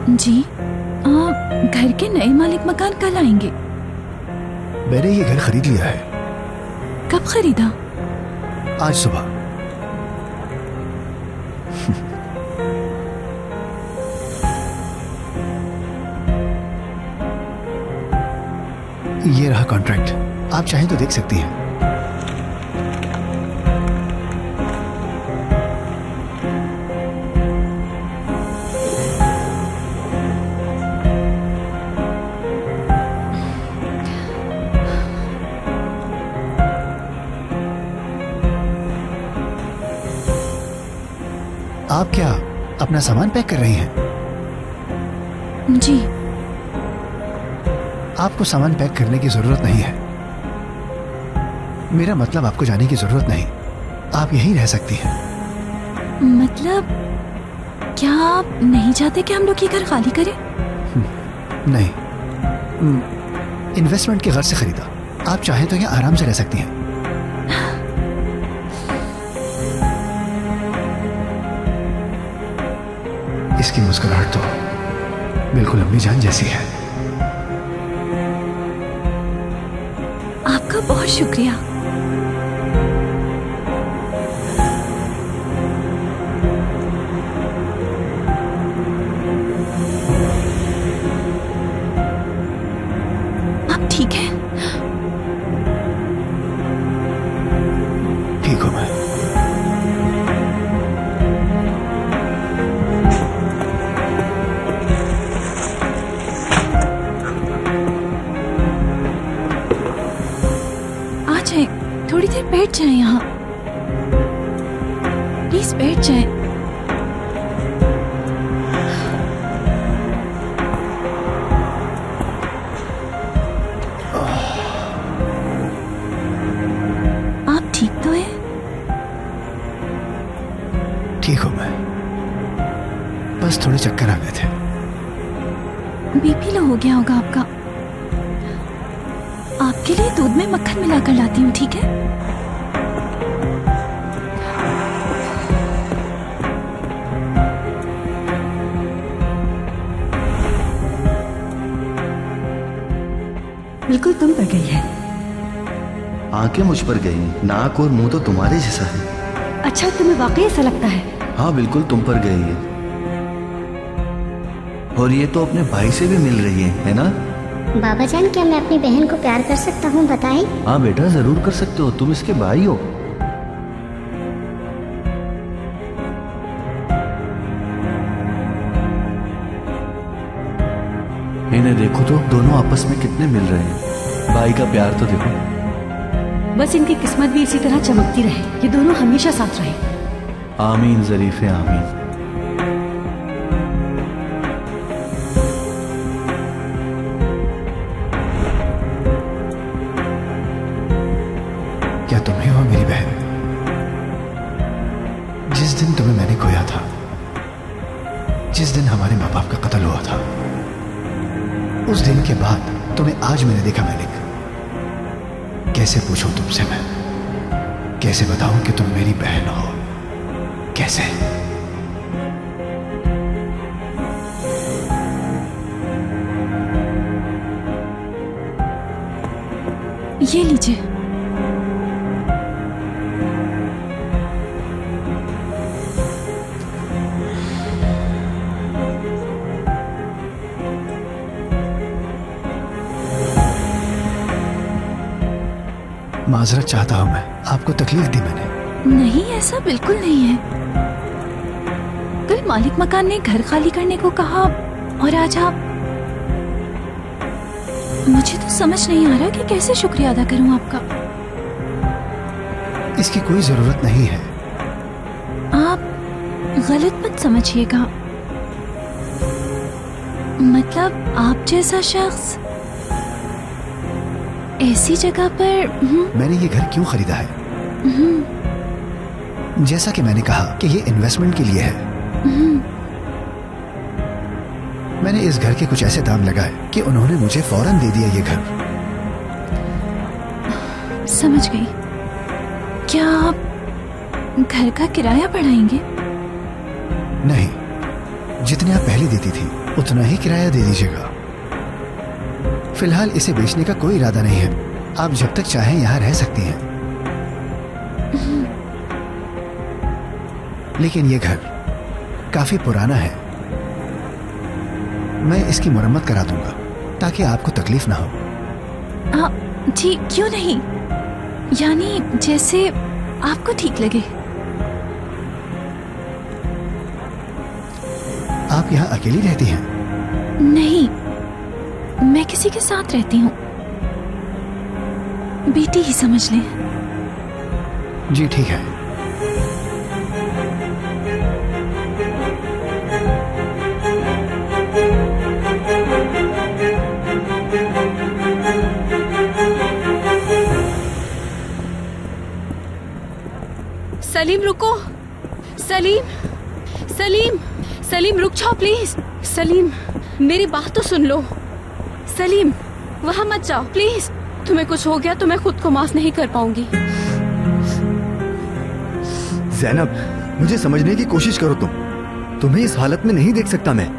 जी, घर के नए मालिक मकान कल आएंगे। मैंने ये घर खरीद लिया है। कब खरीदा? आज सुबह। ये रहा कॉन्ट्रैक्ट, आप चाहें तो देख सकती हैं। आप क्या अपना सामान पैक कर रही हैं? जी। आपको सामान पैक करने की जरूरत नहीं है। मेरा मतलब आपको जाने की जरूरत नहीं, आप यहीं रह सकती हैं। मतलब क्या आप नहीं चाहते कि हम लोग ये घर खाली करें? नहीं, इन्वेस्टमेंट के घर से खरीदा। आप चाहें तो यहाँ आराम से रह सकती हैं। इसकी मुस्कुराहट तो बिल्कुल अम्मी जान जैसी है। आपका बहुत शुक्रिया। आप ठीक है? ठीक हूं मैं। थोड़ी देर बैठ जाएं यहाँ, प्लीज बैठ जाएं। आप ठीक तो हैं? ठीक हूं मैं, बस थोड़े चक्कर आ गए थे। बीपी लो हो गया होगा आपका। आपके लिए दूध में मक्खन मिलाकर लाती हूँ, ठीक है? बिल्कुल तुम पर गई है। आंखें मुझ पर गई, नाक और मुंह तो तुम्हारे जैसा है। अच्छा, तुम्हें वाकई ऐसा लगता है? हाँ बिल्कुल तुम पर गई है। और ये तो अपने भाई से भी मिल रही है ना? बाबा जान, क्या मैं अपनी बहन को प्यार कर सकता हूँ, बताएं? हाँ बेटा, जरूर कर सकते हो, तुम इसके भाई हो। इन्हें देखो तो, दोनों आपस में कितने मिल रहे हैं। भाई का प्यार तो देखो। बस इनकी किस्मत भी इसी तरह चमकती रहे, ये दोनों हमेशा साथ रहे। आमीन जरीफे आमीन। क्या तुम ही हो मेरी बहन? जिस दिन तुम्हें मैंने खोया था, जिस दिन हमारे माँ बाप का कत्ल हुआ था, उस दिन के बाद तुम्हें आज मैंने देखा मैलिक। कैसे पूछूं तुमसे मैं, कैसे बताऊं कि तुम मेरी बहन हो? कैसे? ये लीजिए। माजरत चाहता हूं मैं, आपको तकलीफ दी मैंने। नहीं, ऐसा बिल्कुल नहीं है। कल मालिक मकान ने घर खाली करने को कहा और आज आप। मुझे तो समझ नहीं आ रहा कि कैसे शुक्रिया अदा करूं आपका। इसकी कोई जरूरत नहीं है। आप गलत मत समझिएगा। मतलब आप जैसा शख्स ऐसी जगह पर। मैंने ये घर क्यों खरीदा है? जैसा कि मैंने कहा कि ये इन्वेस्टमेंट के लिए है। मैंने इस घर के कुछ ऐसे दाम लगाए कि उन्होंने मुझे फौरन दे दिया ये घर। समझ गई। क्या आप घर का किराया बढ़ाएंगे? नहीं, जितने आप पहले देती थी उतना ही किराया दे दीजिएगा। फिलहाल इसे बेचने का कोई इरादा नहीं है। आप जब तक चाहें यहां रह सकती हैं। लेकिन ये घर काफी पुराना है। मैं इसकी मरम्मत करा दूंगा ताकि आपको तकलीफ ना हो। जी क्यों नहीं, यानी जैसे आपको ठीक लगे। आप यहाँ अकेली रहती हैं? नहीं, मैं किसी के साथ रहती हूँ। बेटी ही समझ लें। जी ठीक है। सलीम रुको। सलीम, सलीम, सलीम रुक जाओ प्लीज। सलीम मेरी बात तो सुन लो। सलीम वहां मत जाओ प्लीज। तुम्हें कुछ हो गया तो मैं खुद को माफ नहीं कर पाऊंगी। ज़ैनब, मुझे समझने की कोशिश करो। तुम्हें इस हालत में नहीं देख सकता मैं।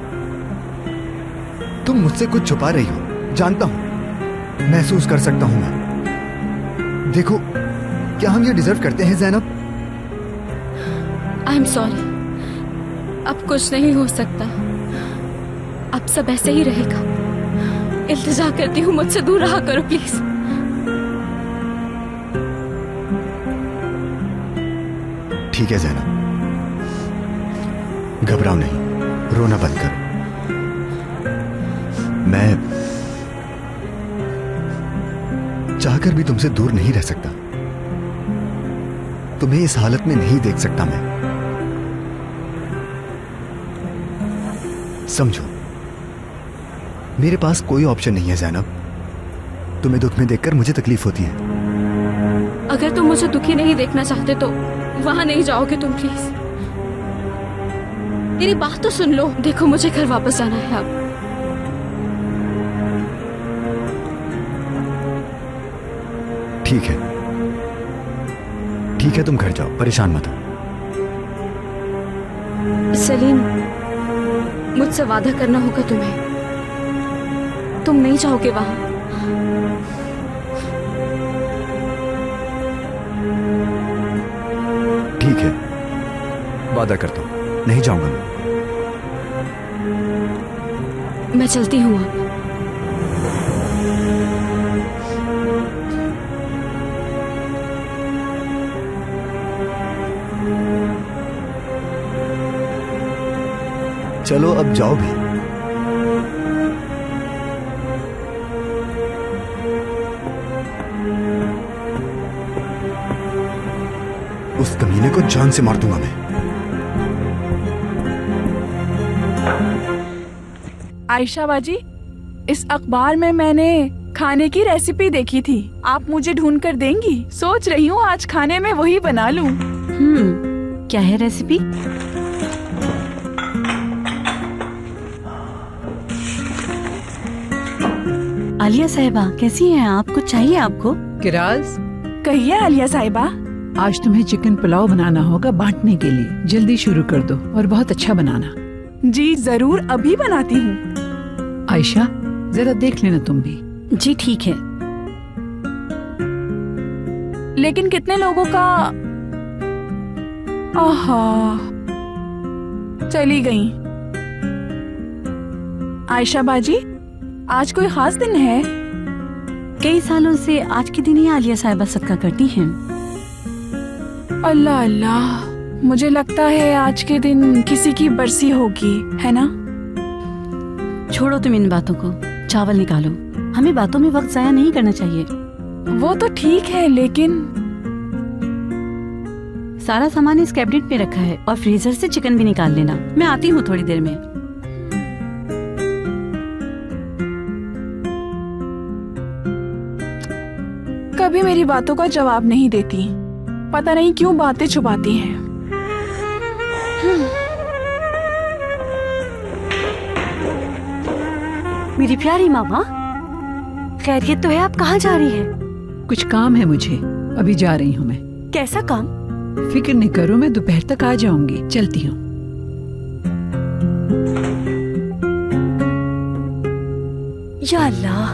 तुम मुझसे कुछ छुपा रही हो, जानता हूं, महसूस कर सकता हूं मैं। देखो, क्या हम ये डिजर्व करते हैं ज़ैनब? आई एम सॉरी, अब कुछ नहीं हो सकता। अब सब ऐसे ही रहेगा। इल्तिजा करती हूँ, मुझसे दूर रहा करो प्लीज। ठीक है ज़ैनब, घबराओ नहीं, रोना बंद करो। मैं चाहकर भी तुमसे दूर नहीं रह सकता। तुम्हें इस हालत में नहीं देख सकता मैं। समझो, मेरे पास कोई ऑप्शन नहीं है ज़ैनब। तुम्हें दुख में देखकर मुझे तकलीफ होती है। अगर तुम मुझे दुखी नहीं देखना चाहते तो वहां नहीं जाओगे तुम प्लीज। मेरी बात तो सुन लो। देखो, मुझे घर वापस जाना है अब। ठीक है, ठीक है, तुम घर जाओ, परेशान मत हो। सलीम, मुझसे वादा करना होगा तुम्हें। तुम नहीं जाओगे वहां। ठीक है, वादा करता हूं, नहीं जाऊंगा मैं। मैं चलती हूँ अब। चलो अब जाओ भी। उस कमीने को जान से मार दूंगा मैं। आयशा बाजी, इस अखबार में मैंने खाने की रेसिपी देखी थी। आप मुझे ढूंढ कर देंगी? सोच रही हूँ आज खाने में वही बना लूं। क्या है रेसिपी? आलिया साहिबा, कैसी हैं आप? कुछ चाहिए आपको? किराज, कहिए आलिया साहिबा। आज तुम्हें चिकन पुलाव बनाना होगा बांटने के लिए। जल्दी शुरू कर दो और बहुत अच्छा बनाना। जी जरूर, अभी बनाती हूँ। आयशा, जरा देख लेना तुम भी। जी ठीक है। लेकिन कितने लोगों का? आहा, चली गई। आयशा बाजी, आज कोई खास दिन है? कई सालों से आज के दिन ही आलिया साहिबा सदका करती हैं। अल्लाह अल्लाह, मुझे लगता है आज के दिन किसी की बरसी होगी, है ना? छोड़ो तुम इन बातों को, चावल निकालो। हमें बातों में वक्त जाया नहीं करना चाहिए। वो तो ठीक है, लेकिन सारा सामान इस कैबिनेट में रखा है और फ्रीजर से चिकन भी निकाल लेना। मैं आती हूँ थोड़ी देर में। कभी मेरी बातों का जवाब नहीं देती। पता नहीं क्यों बातें छुपाती हैं। मेरी प्यारी मामा, खैरियत तो है? आप कहाँ जा रही हैं? कुछ काम है मुझे, अभी जा रही हूँ मैं। कैसा काम? फिक्र नहीं करो, मैं दोपहर तक आ जाऊंगी। चलती हूँ। या अल्लाह।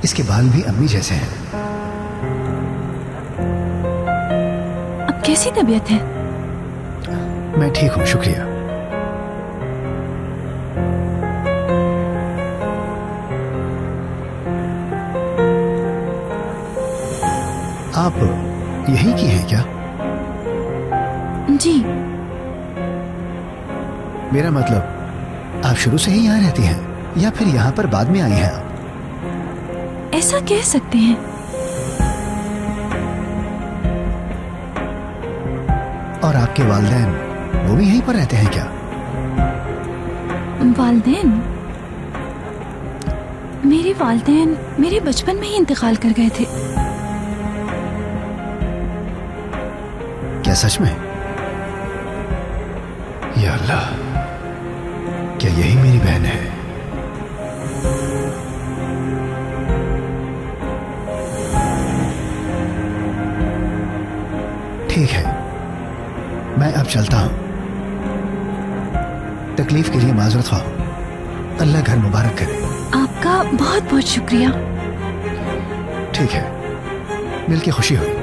इसके बाल भी अम्मी जैसे हैं। अब कैसी तबीयत है? मैं ठीक हूं, शुक्रिया। आप यहीं की हैं क्या? जी। मेरा मतलब आप शुरू से ही यहाँ रहती हैं या फिर यहाँ पर बाद में आई हैं आप? ऐसा कह सकते हैं। और आपके वालिदैन वो भी यहीं पर रहते हैं क्या? वालिदैन? मेरे वालिदैन मेरे बचपन में ही इंतकाल कर गए थे। क्या सच में? या अल्लाह, क्या यही मेरी बहन है? ठीक है, मैं अब चलता हूं। तकलीफ के लिए माजरत ख्वाह हूं। अल्लाह घर मुबारक करे। आपका बहुत बहुत शुक्रिया। ठीक है, मिलके खुशी हुई।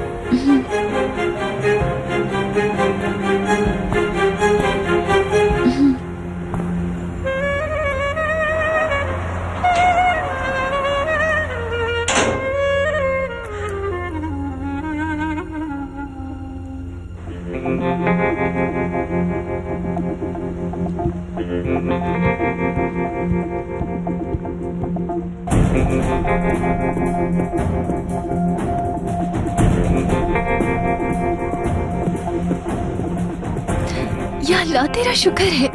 या अल्लाह, तेरा शुक्र है।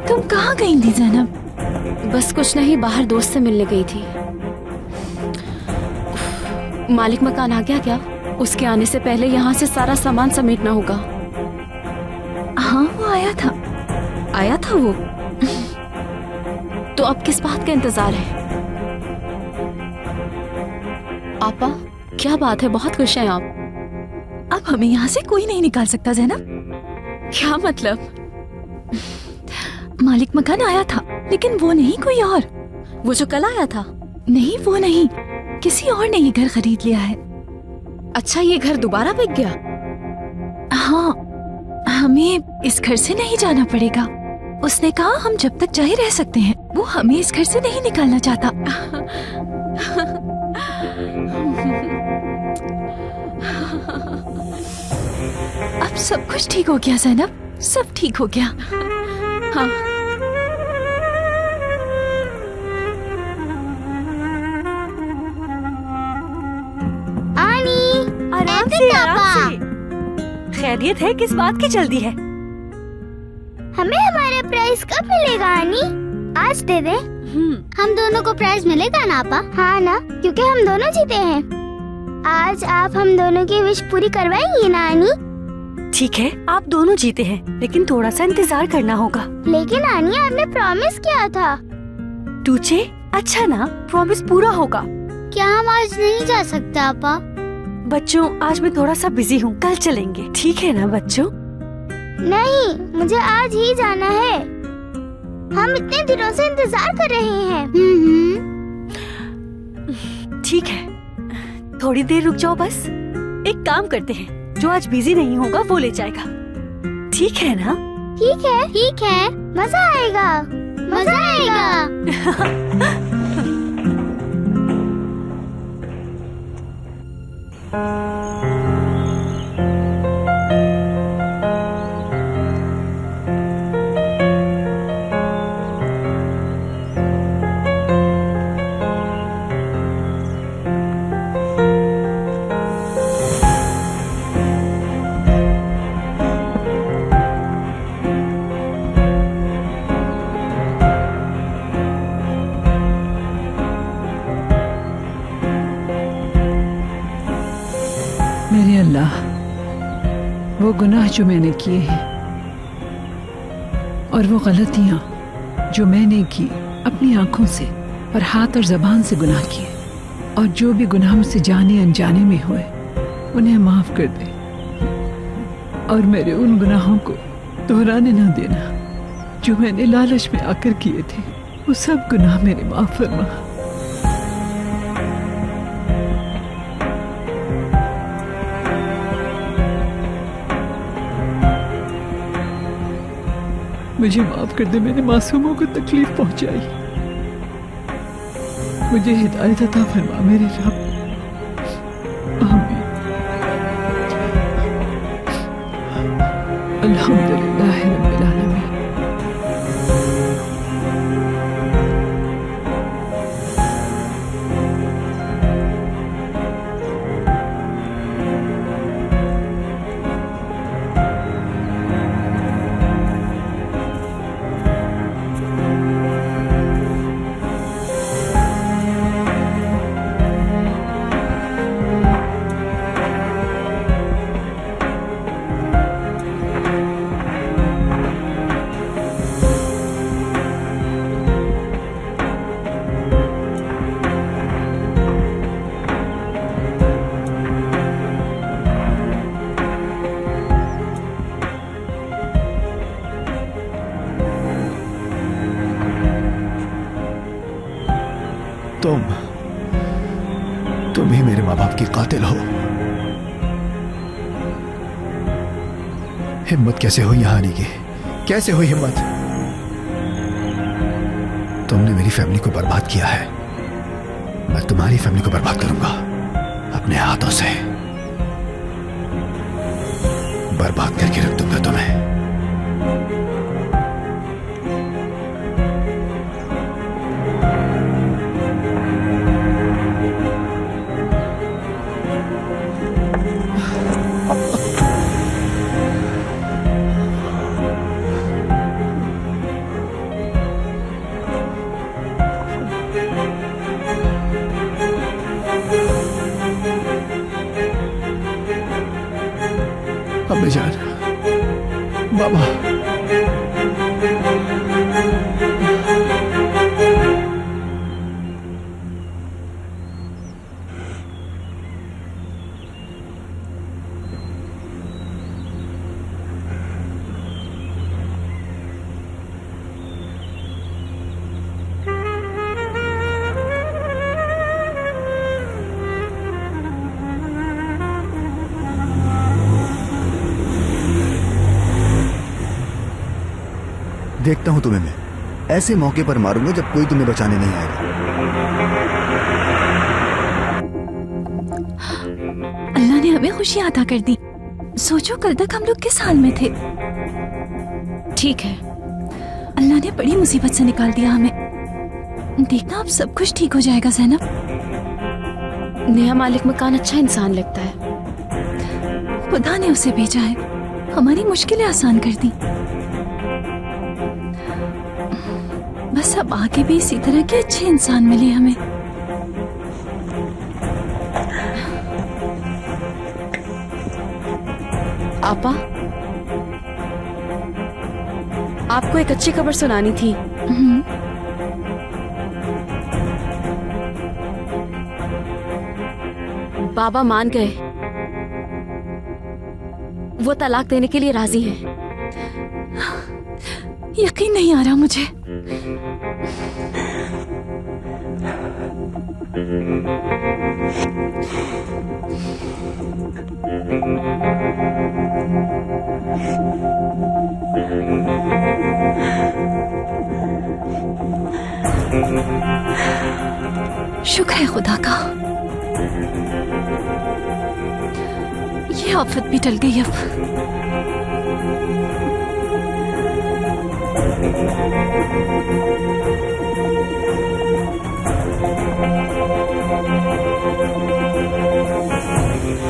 तुम कहाँ गई थी ज़ैनब? बस कुछ नहीं, बाहर दोस्त से मिलने गई थी। मालिक मकान आ गया क्या? उसके आने से पहले यहाँ से सारा सामान समेटना होगा। हाँ, वो आया था। आया था वो? तो अब किस बात का इंतजार है? आपा, क्या बात है, बहुत खुश हैं आप। अब हमें यहाँ से कोई नहीं निकाल सकता ज़ैनब। क्या मतलब? मालिक मकान आया था, लेकिन वो नहीं, कोई और। वो जो कल आया था? नहीं, वो नहीं, किसी और ने ये घर खरीद लिया है। अच्छा, ये घर दोबारा बिक गया? हाँ, हमें इस घर से नहीं जाना पड़ेगा। उसने कहा हम जब तक चाहे रह सकते हैं। वो हमें इस घर से नहीं निकालना चाहता। अब सब कुछ ठीक हो गया ज़ैनब, सब ठीक हो गया। हाँ। आराम से, आराम से। खैरियत है? किस बात की जल्दी है? हमें हमारा प्राइज कब मिलेगा आनी? आज दे दे। हम दोनों को प्राइज मिलेगा ना आपा? हाँ ना, क्योंकि हम दोनों जीते हैं। आज आप हम दोनों की विश पूरी करवाएंगी ना आनी? ठीक है, आप दोनों जीते हैं, लेकिन थोड़ा सा इंतजार करना होगा। लेकिन आनी, आपने प्रॉमिस किया था। टूचे, अच्छा ना, प्रॉमिस पूरा होगा। क्या हम आज नहीं जा सकते आपा? बच्चों, आज मैं थोड़ा सा बिजी हूँ, कल चलेंगे, ठीक है ना बच्चों? नहीं, मुझे आज ही जाना है। हम इतने दिनों से इंतजार कर रहे हैं। ठीक है, थोड़ी देर रुक जाओ बस। एक काम करते हैं, जो आज बिजी नहीं होगा वो ले जाएगा, ठीक है ना? ठीक है, ठीक है, मजा आएगा, मजा आएगा। मेरे अल्लाह, वो गुनाह जो मैंने किए हैं और वो गलतियां जो मैंने की अपनी आंखों से और हाथ और जबान से गुनाह किए, और जो भी गुनाह मुझसे जाने अनजाने में हुए उन्हें माफ कर दे, और मेरे उन गुनाहों को दोहराने न देना जो मैंने लालच में आकर किए थे। वो सब गुनाह मेरे माफ फरमा। मुझे माफ कर दे, मैंने मासूमों को तकलीफ पहुंचाई। मुझे हिदायत अता फरमा मेरे रब। आमीन। अल्हम्दुलिल्लाह रब्बिल आलमीन। तुम ही मेरे माँ बाप की कातिल हो। हिम्मत कैसे हुई यहां आने की? कैसे हुई हिम्मत? तुमने मेरी फैमिली को बर्बाद किया है, मैं तुम्हारी फैमिली को बर्बाद करूंगा अपने हाथों से। बर्बाद करके रख दूंगा तुम्हें। अम्मी जान, बाबा, देखता हूं तुम्हें मैं ऐसे मौके पर मारूंगा जब कोई तुम्हें बचाने नहीं आएगा। अल्लाह ने हमें खुशी अता कर दी। सोचो कल तक हम लोग किस हाल में थे। ठीक है, अल्लाह ने बड़ी मुसीबत से निकाल दिया हमें। देखना अब सब कुछ ठीक हो जाएगा ज़ैनब। नेहा मालिक मकान अच्छा इंसान लगता है। खुदा ने उसे भेजा है, हमारी मुश्किलें आसान कर दी। बस अब आगे भी इसी तरह के अच्छे इंसान मिले हमें। आपा, आपको एक अच्छी खबर सुनानी थी। बाबा मान गए, वो तलाक देने के लिए राजी हैं। यकीन नहीं आ रहा मुझे। शुक्र है खुदा का, ये आफत भी टल गई अब।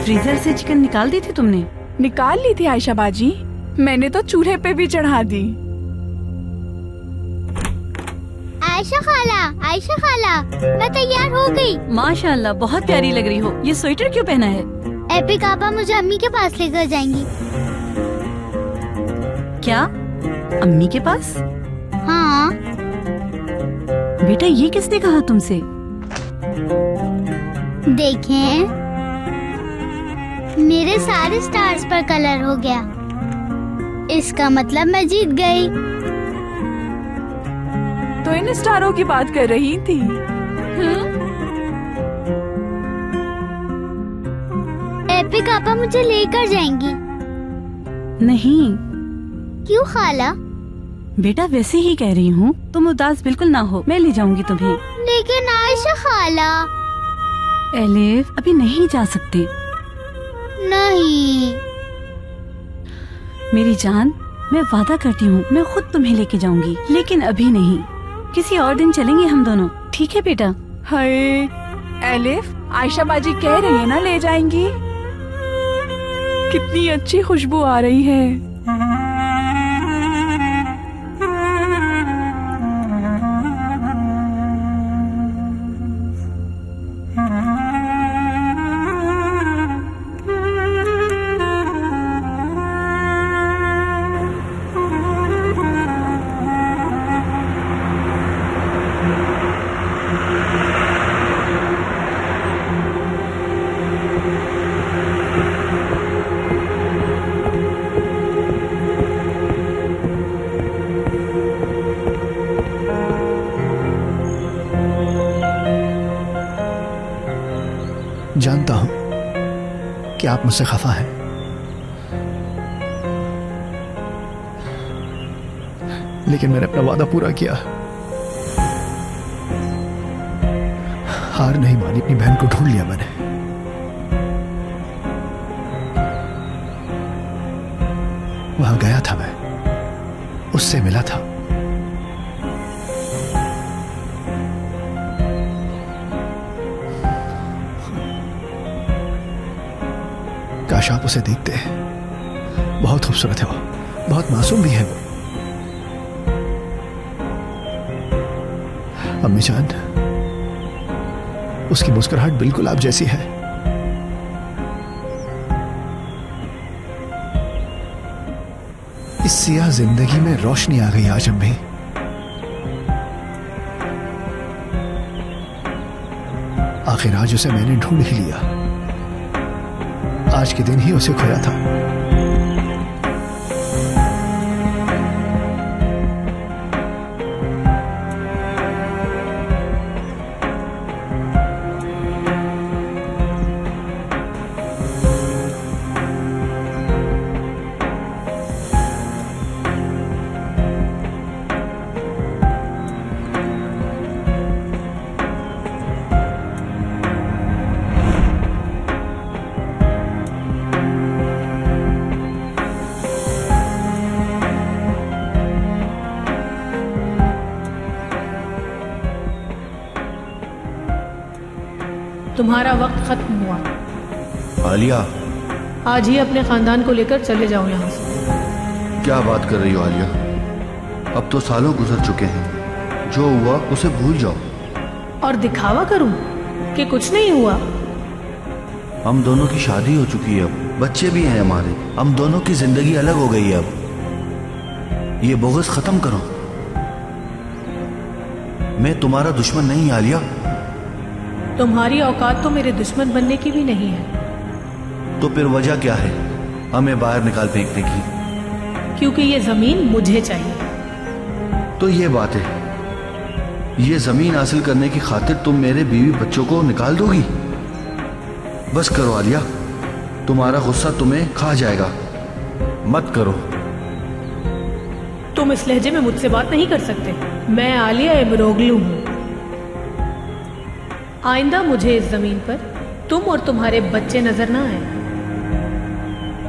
फ्रीजर से चिकन निकाल दी थी तुमने? निकाल ली थी आयशा बाजी, मैंने तो चूल्हे पे भी चढ़ा दी। आयशा खाला, मैं तैयार हो गई। माशाल्लाह, बहुत प्यारी लग रही हो। ये स्वेटर क्यों पहना है? एपिक आपा मुझे अम्मी के पास लेकर जाएंगी। क्या? अम्मी के पास? हाँ। बेटा ये किसने कहा तुमसे? देखें, मेरे सारे स्टार्स पर कलर हो गया। इसका मतलब मैं जीत गई। तो इन स्टारों की बात कर रही थी। एपिक आपा मुझे लेकर जाएंगी। नहीं क्यों खाला? बेटा वैसे ही कह रही हूँ, तुम उदास बिल्कुल ना हो, मैं ले जाऊंगी तुम्हें। लेकिन आयशा खाला। एलिफ अभी नहीं जा सकते। नहीं। मेरी जान, मैं वादा करती हूँ मैं खुद तुम्हें लेके जाऊंगी, लेकिन अभी नहीं, किसी और दिन चलेंगे हम दोनों, ठीक है बेटा? हाय एलिफ, आयशा बाजी कह रही है ना ले जाएंगी। कितनी अच्छी खुशबू आ रही है। जानता हूं कि आप मुझसे खफा हैं, लेकिन मैंने अपना वादा पूरा किया। हार नहीं मानी, अपनी बहन को ढूंढ लिया मैंने। वहां गया था मैं, उससे मिला था। काश आप उसे देखते। बहुत खूबसूरत है वो, बहुत मासूम भी है वो। अम्मी जान, उसकी मुस्कुराहट बिल्कुल आप जैसी है। इस सियाह जिंदगी में रोशनी आ गई आज अम्मी। आखिर आज उसे मैंने ढूंढ ही लिया। आज के दिन ही उसे खोया था। तुम्हारा वक्त खत्म हुआ। आलिया, आज ही अपने खानदान को लेकर चले जाओ यहाँ से। क्या बात कर रही हो आलिया? अब तो सालों गुजर चुके हैं, जो हुआ उसे भूल जाओ। और दिखावा करूं कि कुछ नहीं हुआ? हम दोनों की शादी हो चुकी है, अब बच्चे भी हैं हमारे, हम दोनों की जिंदगी अलग हो गई है। अब ये बोगस खत्म करो। मैं तुम्हारा दुश्मन नहीं आलिया। तुम्हारी औकात तो मेरे दुश्मन बनने की भी नहीं है। तो फिर वजह क्या है हमें बाहर निकाल फेंकने की? क्योंकि ये जमीन मुझे चाहिए। तो ये बात है, ये जमीन हासिल करने की खातिर तुम मेरे बीवी बच्चों को निकाल दोगी? बस करो आलिया, तुम्हारा गुस्सा तुम्हें खा जाएगा। मत करो। तुम इस लहजे में मुझसे बात नहीं कर सकते। मैं आलिया इमरोगलू हूं। आइंदा मुझे इस जमीन पर तुम और तुम्हारे बच्चे नजर ना आए।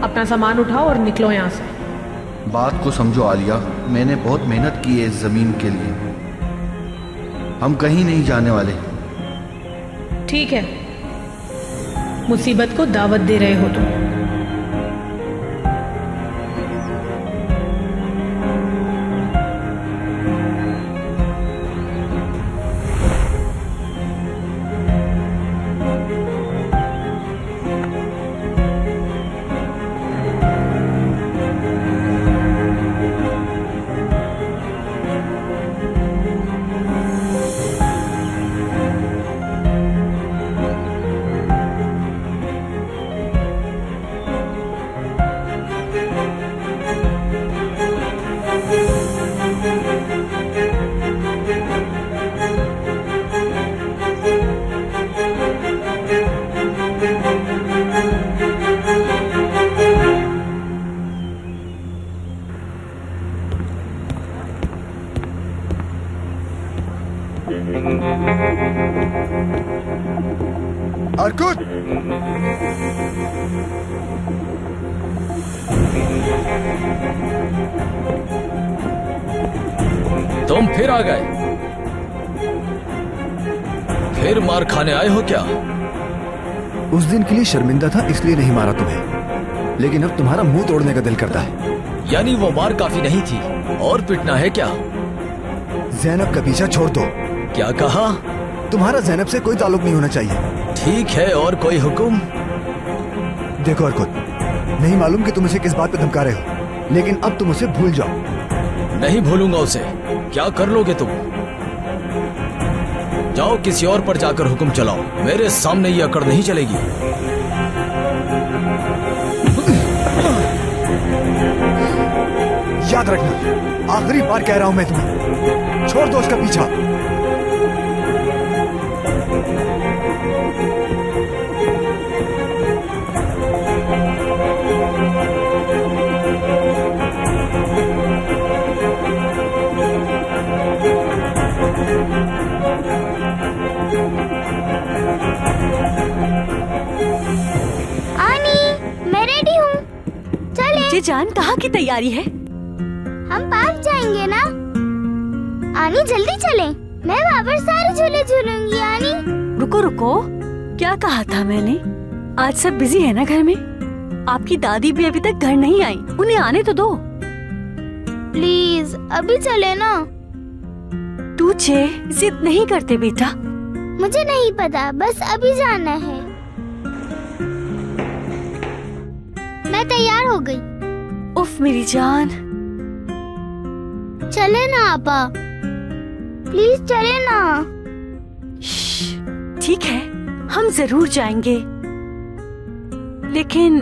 अपना सामान उठाओ और निकलो यहां से। बात को समझो आलिया, मैंने बहुत मेहनत की है इस जमीन के लिए। हम कहीं नहीं जाने वाले। ठीक है, मुसीबत को दावत दे रहे हो तुम। तुम फिर आ गए? फिर मार खाने आए हो क्या? उस दिन के लिए शर्मिंदा था इसलिए नहीं मारा तुम्हें, लेकिन अब तुम्हारा मुंह तोड़ने का दिल करता है। यानी वो मार काफी नहीं थी और पिटना है क्या? ज़ैनब का पीछा छोड़ दो। क्या कहा? तुम्हारा ज़ैनब से कोई ताल्लुक नहीं होना चाहिए। ठीक है, और कोई हुक्म? देखो अर्कुत, नहीं मालूम कि तुम उसे किस बात पे धमका रहे हो, लेकिन अब तुम उसे भूल जाओ। नहीं भूलूंगा उसे। क्या कर लोगे तुम? जाओ किसी और पर जाकर हुक्म चलाओ, मेरे सामने ये अकड़ नहीं चलेगी। याद रखना, आखिरी बार कह रहा हूं मैं तुम्हें, छोड़ दो उसका पीछा। ये जान कहाँ की तैयारी है? हम पार्क जाएंगे ना। आनी जल्दी चले, मैं वहाँ पर सारे झूले झूलूंगी। आनी रुको रुको, क्या कहा था मैंने? आज सब बिजी है ना घर में। आपकी दादी भी अभी तक घर नहीं आई, उन्हें आने तो दो। प्लीज अभी चले ना। तुझे जिद नहीं करते बेटा। मुझे नहीं पता, बस अभी जाना है। मैं तैयार हो गई। उफ मेरी जान। चले ना आपा, प्लीज चले ना। ठीक है, हम जरूर जाएंगे, लेकिन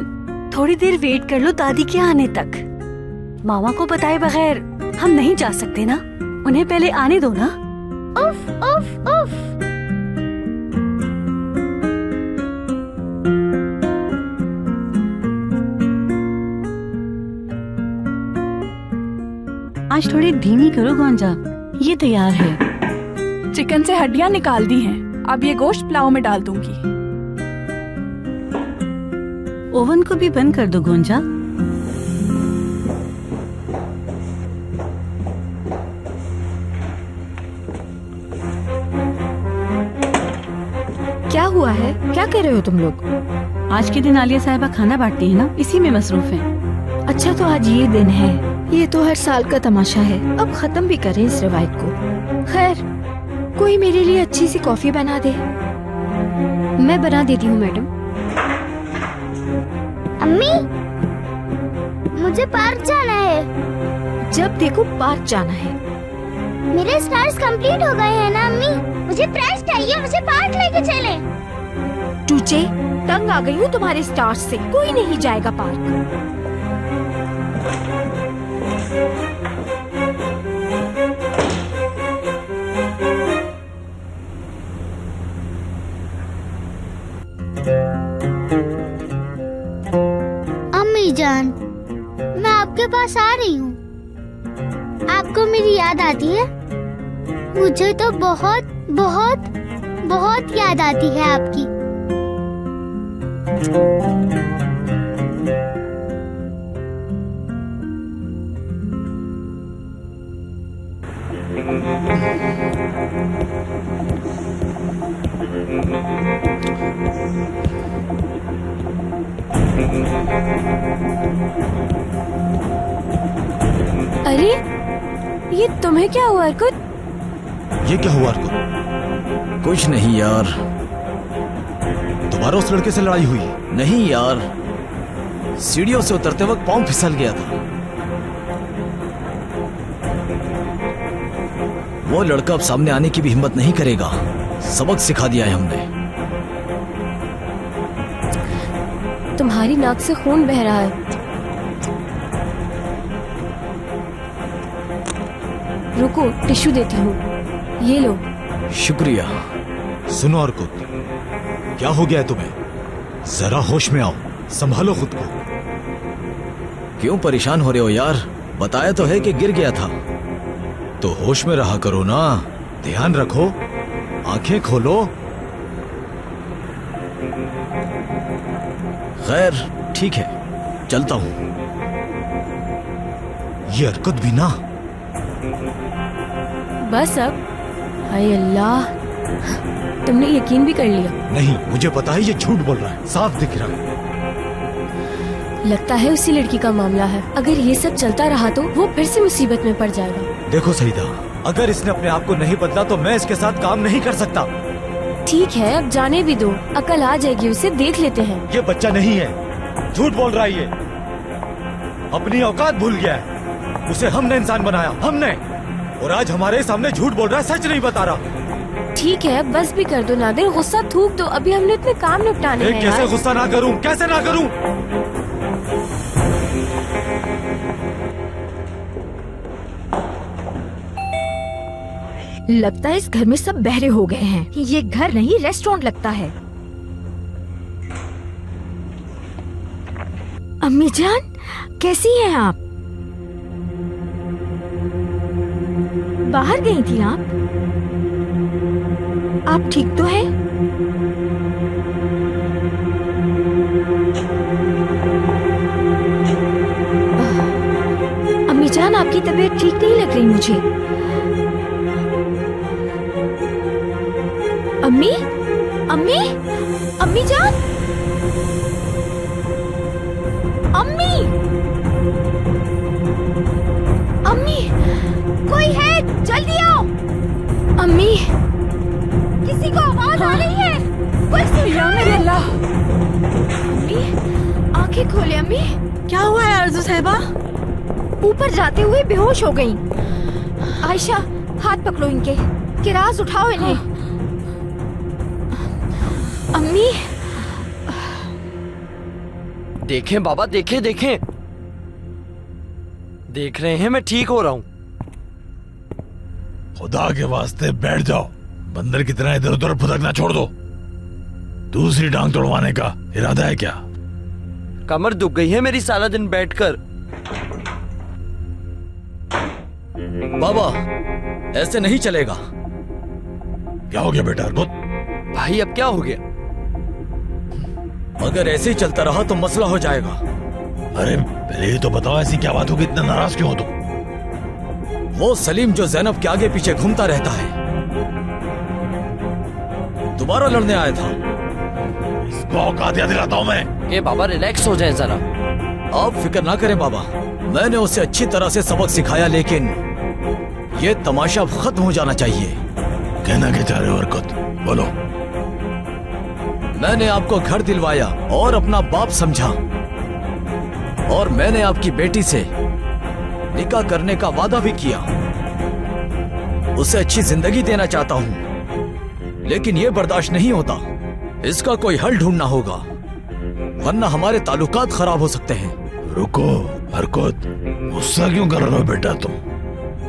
थोड़ी देर वेट कर लो दादी के आने तक। मामा को बताए बगैर हम नहीं जा सकते ना, उन्हें पहले आने दो ना। उफ उफ उफ। आज थोड़ी धीमी करो गोंजा, ये तैयार है। चिकन से हड्डियां निकाल दी हैं, अब ये गोश्त पुलाव में डाल दूंगी। ओवन को भी बंद कर दो गोंजा। क्या हुआ है? क्या कर रहे हो तुम लोग? आज के दिन आलिया साहिबा खाना बांटती है ना, इसी में मसरूफ हैं। अच्छा तो आज ये दिन है। ये तो हर साल का तमाशा है, अब खत्म भी करें इस रवायत को। खैर, कोई मेरे लिए अच्छी सी कॉफी बना दे। मैं बना देती हूँ मैडम। अम्मी, मुझे पार्क जाना है। जब देखो पार्क जाना है। मेरे स्टार्स कंप्लीट हो गए हैं ना अम्मी, मुझे प्राइज चाहिए, मुझे पार्क लेके चले। टूचे, तंग आ गई हूँ तुम्हारे स्टार्स से, कोई नहीं जाएगा पार्क। अम्मी जान, मैं आपके पास आ रही हूँ। आपको मेरी याद आती है? मुझे तो बहुत बहुत बहुत याद आती है आपकी। अरे, ये तुम्हें क्या हुआ अर्कुत? ये क्या हुआ अर्कुत? कुछ नहीं यार। दोबारा उस लड़के से लड़ाई हुई? नहीं यार, सीढ़ियों से उतरते वक्त पांव फिसल गया था। वो लड़का अब सामने आने की भी हिम्मत नहीं करेगा। सबक सिखा दिया है हमने। तुम्हारी नाक से खून बह रहा है। रुको, टिश्यू देती हूँ, ये लो। शुक्रिया। सुनो अर्कुत, क्या हो गया है तुम्हें? जरा होश में आओ, संभालो खुद को। क्यों परेशान हो रहे हो यार? बताया तो है कि गिर गया था। तो होश में रहा करो ना, ध्यान रखो, आंखें खोलो। खैर ठीक है, चलता हूँ। ये हरकत भी ना। बस अब, हाय अल्लाह, तुमने यकीन भी कर लिया। नहीं, मुझे पता है ये झूठ बोल रहा है, साफ दिख रहा है। लगता है उसी लड़की का मामला है। अगर ये सब चलता रहा तो वो फिर से मुसीबत में पड़ जाएगा। देखो सईदा, अगर इसने अपने आप को नहीं बदला तो मैं इसके साथ काम नहीं कर सकता। ठीक है, अब जाने भी दो, अकल आ जाएगी, उसे देख लेते हैं। ये बच्चा नहीं है, झूठ बोल रहा है ये। अपनी औकात भूल गया है। उसे हमने इंसान बनाया, हमने, और आज हमारे सामने झूठ बोल रहा है, सच नहीं बता रहा। ठीक है, बस भी कर दो नादिर, गुस्सा थूक दो, अभी हमने इतने काम निपटाने हैं। कैसे यार। गुस्सा ना करूं, कैसे ना करूं? लगता है इस घर में सब बहरे हो गए हैं। ये घर नहीं रेस्टोरेंट लगता है। अम्मी जान, कैसी हैं आप? बाहर गई थी आप? आप ठीक तो हैं? अम्मी जान, आपकी तबीयत ठीक नहीं लग रही मुझे। अम्मी, अम्मी, अम्मी जान, अम्मी, अम्मी, कोई है? जल्दी आओ। अम्मी, किसी को आवाज आ रही है? कोई सुन मेरे अल्लाह। अम्मी, आंखें खोले अम्मी। क्या हुआ है अर्जू साहिबा? ऊपर जाते हुए बेहोश हो गई। आयशा, हाथ पकड़ो इनके, किरास उठाओ इन्हें। अम्मी, देखें बाबा, देखें देखें, देख रहे हैं मैं ठीक हो रहा हूँ। खुदा के वास्ते बैठ जाओ, बंदर की तरह इधर उधर फुदकना छोड़ दो। दूसरी टांग तोड़वाने का इरादा है क्या? कमर दुख गई है मेरी सारा दिन बैठकर। बाबा, ऐसे नहीं चलेगा। क्या हो गया बेटा हरकत? भाई अब क्या हो गया? अगर ऐसे ही चलता रहा तो मसला हो जाएगा। अरे पहले ये तो बताओ, ऐसी क्या बात होगी, इतना नाराज क्यों हो तुम? वो सलीम जो जैनब के आगे पीछे घूमता रहता है, दोबारा लड़ने आया था। इसको औकात याद दिलाता हूं मैं। ये बाबा रिलैक्स हो जाए जरा। आप फिक्र ना करें बाबा, मैंने उसे अच्छी तरह से सबक सिखाया, लेकिन ये तमाशा अब खत्म हो जाना चाहिए। कहना क्या चाह रहे हो हरकत, बोलो। मैंने आपको घर दिलवाया और अपना बाप समझा, और मैंने आपकी बेटी से निकाह करने का वादा भी किया। उसे अच्छी जिंदगी देना चाहता हूं, लेकिन ये बर्दाश्त नहीं होता। इसका कोई हल ढूंढना होगा, वरना हमारे ताल्लुकात खराब हो सकते हैं। रुको हरकत, गुस्सा क्यों कर रहे हो बेटा तुम?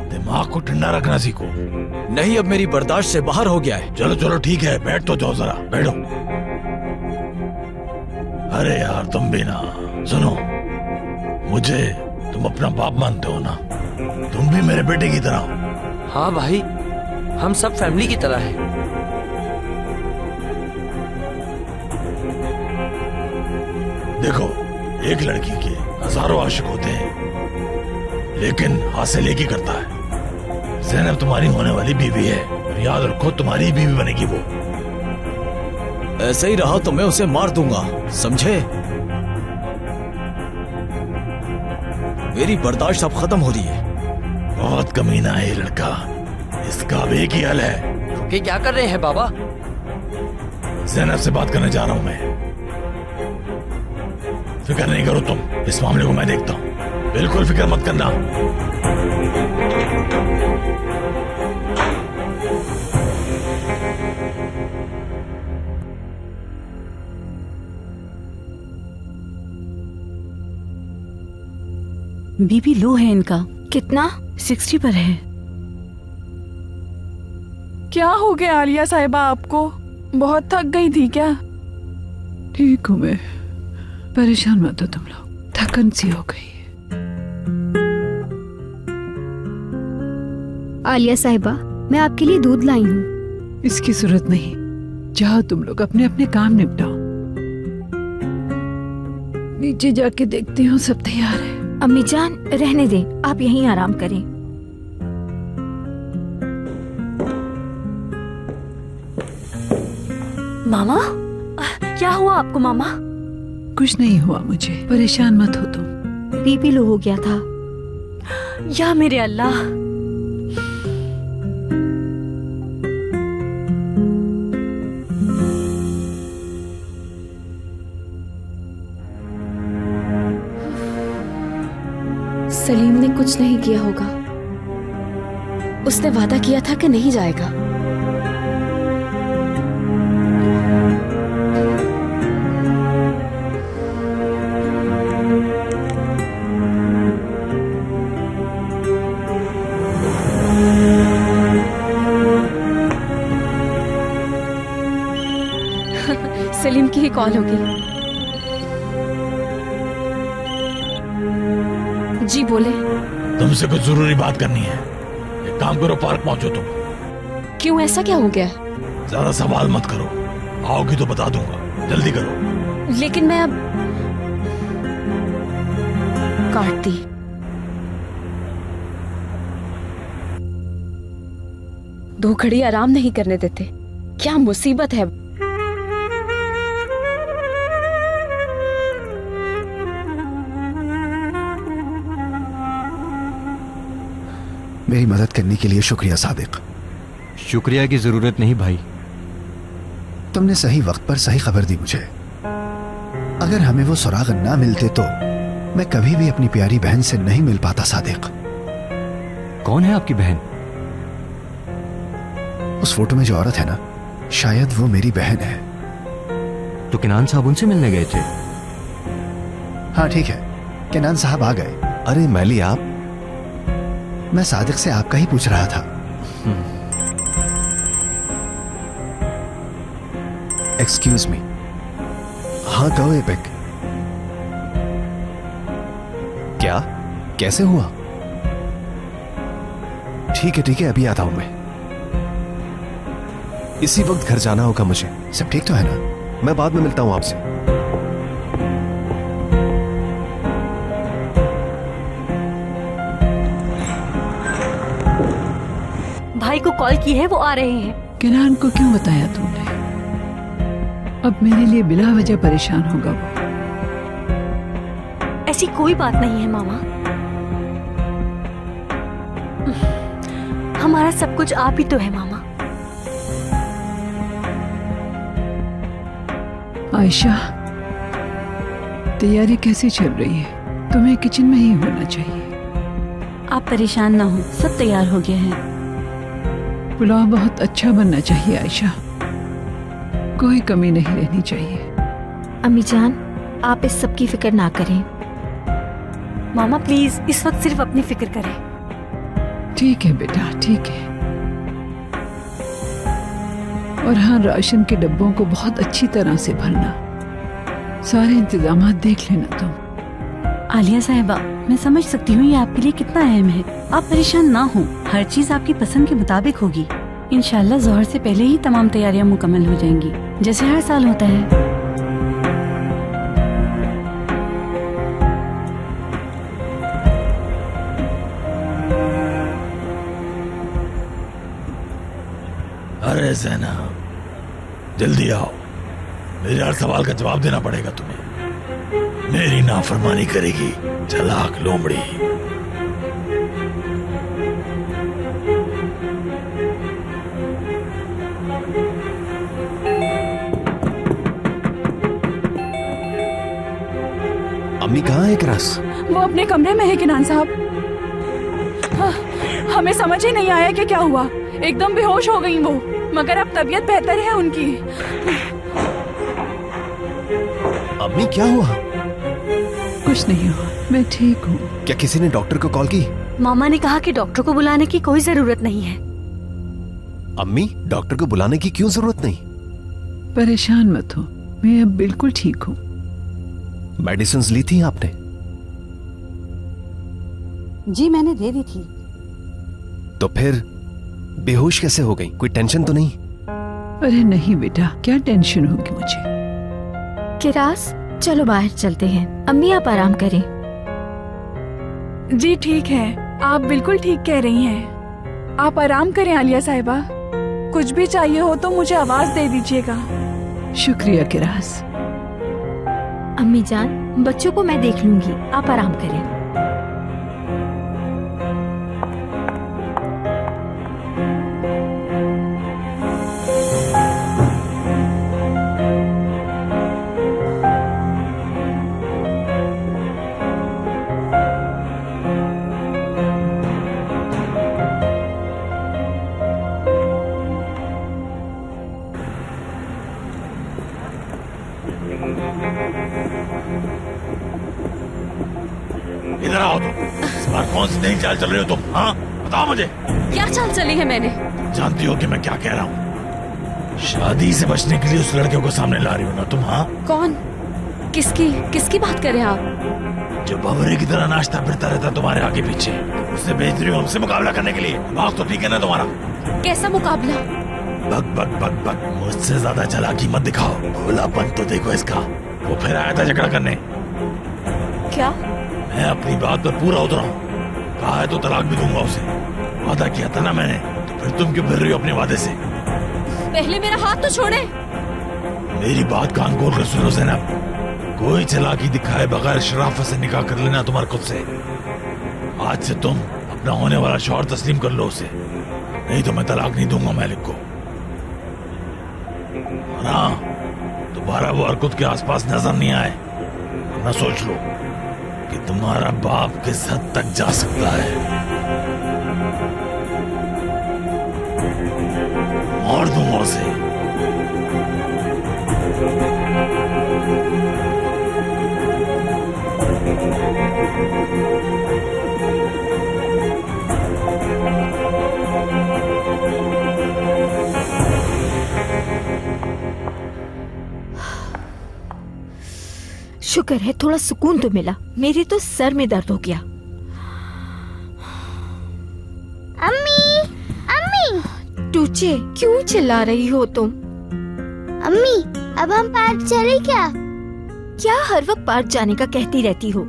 दिमाग को ठंडा रखना सीखो। नहीं, अब मेरी बर्दाश्त से बाहर हो गया है। चलो चलो ठीक है, बैठ तो जाओ, जरा बैठो। अरे यार तुम भी ना, सुनो, मुझे तुम अपना बाप मानते हो ना? तुम भी मेरे बेटे की तरह हो। हाँ भाई, हम सब फैमिली की तरह है। देखो, एक लड़की के हजारों आशिक होते हैं, लेकिन हासिल एक ही करता है। ज़ैनब तुम्हारी होने वाली बीवी है, और याद रखो तुम्हारी बीवी बनेगी वो। ऐसे ही रहा तो मैं उसे मार दूंगा, समझे? मेरी बर्दाश्त अब खत्म हो रही है। बहुत कमीना है ये लड़का, इसका अब एक ही हल है। रुके, क्या कर रहे हैं बाबा? ज़ैनब से बात करने जा रहा हूं मैं। फिक्र नहीं करो तुम, इस मामले को मैं देखता हूं, बिल्कुल फिक्र मत करना। बीपी लो है इनका। कितना? 60 पर है। क्या हो गया आलिया साहिबा आपको? बहुत थक गई थी क्या? ठीक हूँ मैं, परेशान मत हो तुम लोग, थकन सी हो गई है। आलिया साहिबा, मैं आपके लिए दूध लाई हूँ। इसकी जरूरत नहीं, जाओ तुम लोग अपने अपने काम निपटाओ। नीचे जाके देखती हूँ सब तैयार है। अम्मी जान रहने दें, आप यहीं आराम करें। मामा, क्या हुआ आपको मामा? कुछ नहीं हुआ मुझे, परेशान मत हो तुम। बीपी लो हो गया था। या मेरे अल्लाह। सलीम ने कुछ नहीं किया होगा। उसने वादा किया था कि नहीं जाएगा। सलीम की ही कॉल होगी। जी बोले। तुमसे कुछ जरूरी बात करनी है। एक काम करो, पार्क पहुंचो तुम। क्यों, ऐसा क्या हो गया? ज्यादा सवाल मत करो, आओगी तो बता दूंगा, जल्दी करो। लेकिन मैं अब काट दी। दो घड़ी आराम नहीं करने देते, क्या मुसीबत है। मेरी मदद करने के लिए शुक्रिया सादिक। शुक्रिया की जरूरत नहीं भाई। तुमने सही वक्त पर सही खबर दी मुझे। अगर हमें वो सुराग ना मिलते तो मैं कभी भी अपनी प्यारी बहन से नहीं मिल पाता सादिक। कौन है आपकी बहन? उस फोटो में जो औरत है ना, शायद वो मेरी बहन है। तो किनान साहब उनसे मिलने गए थे? हाँ ठीक है, किनान साहब आ गए। अरे मैली आप? मैं सादिक से आपका ही पूछ रहा था। Excuse me. हाँ कहो एपिक। क्या? कैसे हुआ? ठीक है अभी आता हूं मैं। इसी वक्त घर जाना होगा मुझे। सब ठीक तो है ना? मैं बाद में मिलता हूं आपसे। भाई को कॉल की है, वो आ रहे हैं। किनान को क्यों बताया तुमने? अब मेरे लिए बिला वजह परेशान होगा वो। ऐसी कोई बात नहीं है मामा। हमारा सब कुछ आप ही तो है मामा। आयशा, तैयारी कैसी चल रही है? तुम्हें किचन में ही होना चाहिए। आप परेशान ना हो, सब तैयार हो गया है। पुलाव बहुत अच्छा बनना चाहिए आयशा, कोई कमी नहीं रहनी चाहिए। अम्मी जान, आप इस सब की फिक्र ना करें। मामा प्लीज इस वक्त सिर्फ अपनी फिक्र करें। ठीक है बेटा, ठीक है। और हाँ, राशन के डब्बों को बहुत अच्छी तरह से भरना। सारे इंतजाम देख लेना तुम। आलिया साहिबा, मैं समझ सकती हूँ ये आपके लिए कितना अहम है। आप परेशान ना हो, हर चीज आपकी पसंद के मुताबिक होगी। इंशाल्लाह ज़ोहर से पहले ही तमाम तैयारियां मुकम्मल हो जाएंगी, जैसे हर साल होता है। अरे ज़ैनब, जल्दी आओ, मेरे हर सवाल का जवाब देना पड़ेगा तुम्हें। मेरी नाफरमानी करेगी, चालाक लोमड़ी। अम्मी कहाँ है इकरास? वो अपने कमरे में है किनान साहब। हाँ, हमें समझ ही नहीं आया कि क्या हुआ, एकदम बेहोश हो गई वो, मगर अब तबीयत बेहतर है उनकी। अम्मी क्या हुआ? कुछ नहीं हुआ, मैं ठीक हूँ। क्या किसी ने डॉक्टर को कॉल की? मामा ने कहा कि डॉक्टर को बुलाने की कोई जरूरत नहीं है। अम्मी, डॉक्टर को बुलाने की क्यों जरूरत नहीं? परेशान मत हो, मैं अब बिल्कुल ठीक हूँ। मेडिसिन ली थी आपने? जी मैंने दे दी थी। तो फिर बेहोश कैसे हो गई? कोई टेंशन तो नहीं? अरे नहीं बेटा, क्या टेंशन होगी मुझे। किरास, चलो बाहर चलते हैं। अम्मी आप आराम करें। जी ठीक है, आप बिल्कुल ठीक कह रही हैं। आप आराम करें आलिया साहिबा। कुछ भी चाहिए हो तो मुझे आवाज दे दीजिएगा। शुक्रिया किरास। अम्मी जान, बच्चों को मैं देख लूंगी, आप आराम करें। इधर आओ तुम। इस बार कौन सी नई चाल चल रही हो तुम? हाँ बताओ मुझे। क्या चाल चली है मैंने? जानती हो कि मैं क्या कह रहा हूँ? शादी से बचने के लिए उस लड़के को सामने ला रही हो ना तुम? हाँ कौन? किसकी बात कर रहे हैं आप? जो भंवरे की तरह नाचता फिरता रहता तुम्हारे आगे पीछे, उसे भेज रही हो हमसे मुकाबला करने के लिए। दिमाग तो ठीक है ना तुम्हारा? कैसा मुकाबला? बक बक बक बक, मुझसे ज्यादा चालाकी मत दिखाओ। भोलापन तो देखो इसका। वो फिर आया था झगड़ा करने। क्या? मैं अपनी बात पर पूरा उतरा हूँ। कहा है तो तलाक भी दूंगा उसे। वादा किया था ना मैंने, तो फिर तुम क्यों फिर रही हो अपने वादे से? पहले मेरा हाथ तो छोड़े। मेरी बात कान खोल कर सुनो ज़ैनब। कोई चालाकी दिखाए बगैर शराफत से निकाह कर लेना तुम्हारे खुद से। आज से तुम अपना होने वाला शौहर तस्लीम कर लो उसे, नहीं तो मैं तलाक नहीं दूंगा मालिक को। हाँ, दोबारा वो हरकत के आसपास नजर नहीं आए, वरना सोच लो कि तुम्हारा बाप किस हद तक जा सकता है। मार दूंगा उसे। शुक्र है थोड़ा सुकून तो मिला, मेरे तो सर में दर्द हो गया। अम्मी, अम्मी। टूचे, क्यों चिल्ला रही हो तुम? अम्मी, अब हम पार्क चले क्या? क्या हर वक्त पार्क जाने का कहती रहती हो?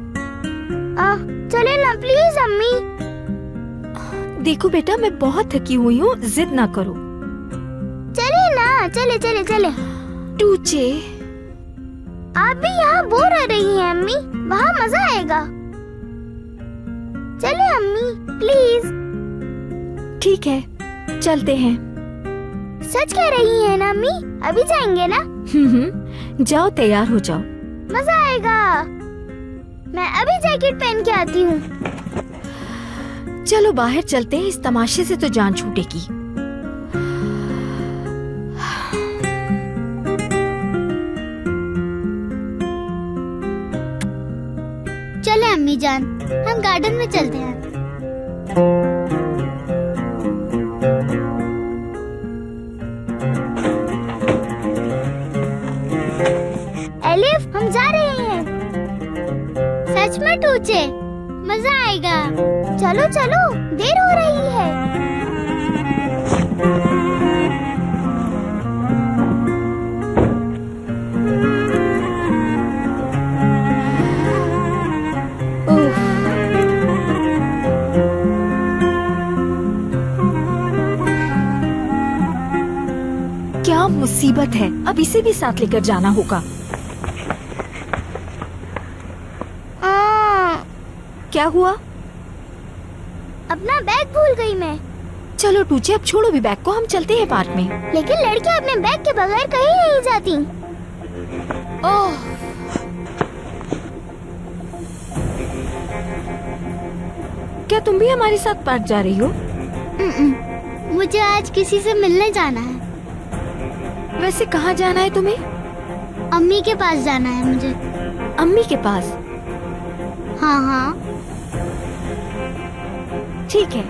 चले ना प्लीज अम्मी। देखो बेटा, मैं बहुत थकी हुई हूँ, जिद ना करो। चले ना, चले चले चले। टूचे, आप भी यहाँ बोर हो रही हैं अम्मी, वहाँ मजा आएगा। चले अम्मी प्लीज। ठीक है, चलते हैं। सच कह रही हैं ना अम्मी? अभी जाएंगे ना? जाओ, तैयार हो जाओ, मजा आएगा। मैं अभी जैकेट पहन के आती हूँ। चलो बाहर चलते हैं, इस तमाशे से तो जान छूटेगी। चले अम्मी जान, हम गार्डन में चलते हैं। एलिफ, हम जा रहे हैं। सच में टूचे, मजा आएगा। चलो चलो, देर हो रही है। क्या मुसीबत है, अब इसे भी साथ लेकर जाना होगा। क्या हुआ? अपना बैग भूल गई मैं। चलो टूचे, अब छोड़ो भी बैग को, हम चलते हैं पार्क में। लेकिन लड़कियां अपने बैग के बगैर कहीं नहीं जाती। ओह, क्या तुम भी हमारे साथ पार्क जा रही हो? मुझे आज किसी से मिलने जाना है। वैसे कहाँ जाना है तुम्हें? अम्मी के पास जाना है मुझे। अम्मी के पास? हाँ हाँ ठीक है,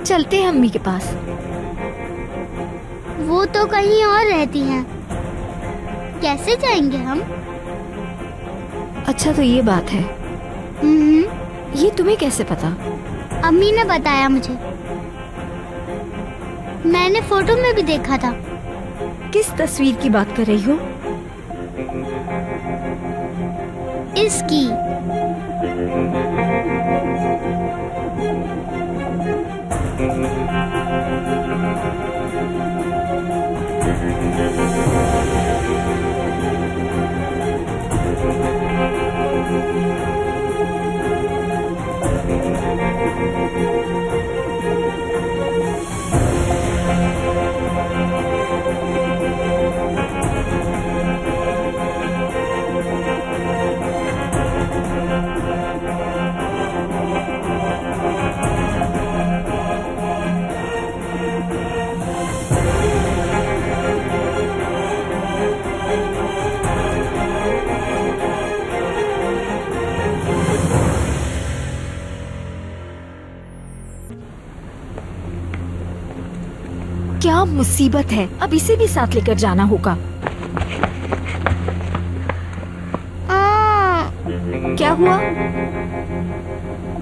चलते हैं अम्मी के पास। वो तो कहीं और रहती हैं, कैसे जाएंगे हम? अच्छा तो ये बात है। ये तुम्हें कैसे पता? अम्मी ने बताया मुझे, मैंने फोटो में भी देखा था। किस तस्वीर की बात कर रही हो? इसकी। क्या मुसीबत है, अब इसे भी साथ लेकर जाना होगा। क्या हुआ?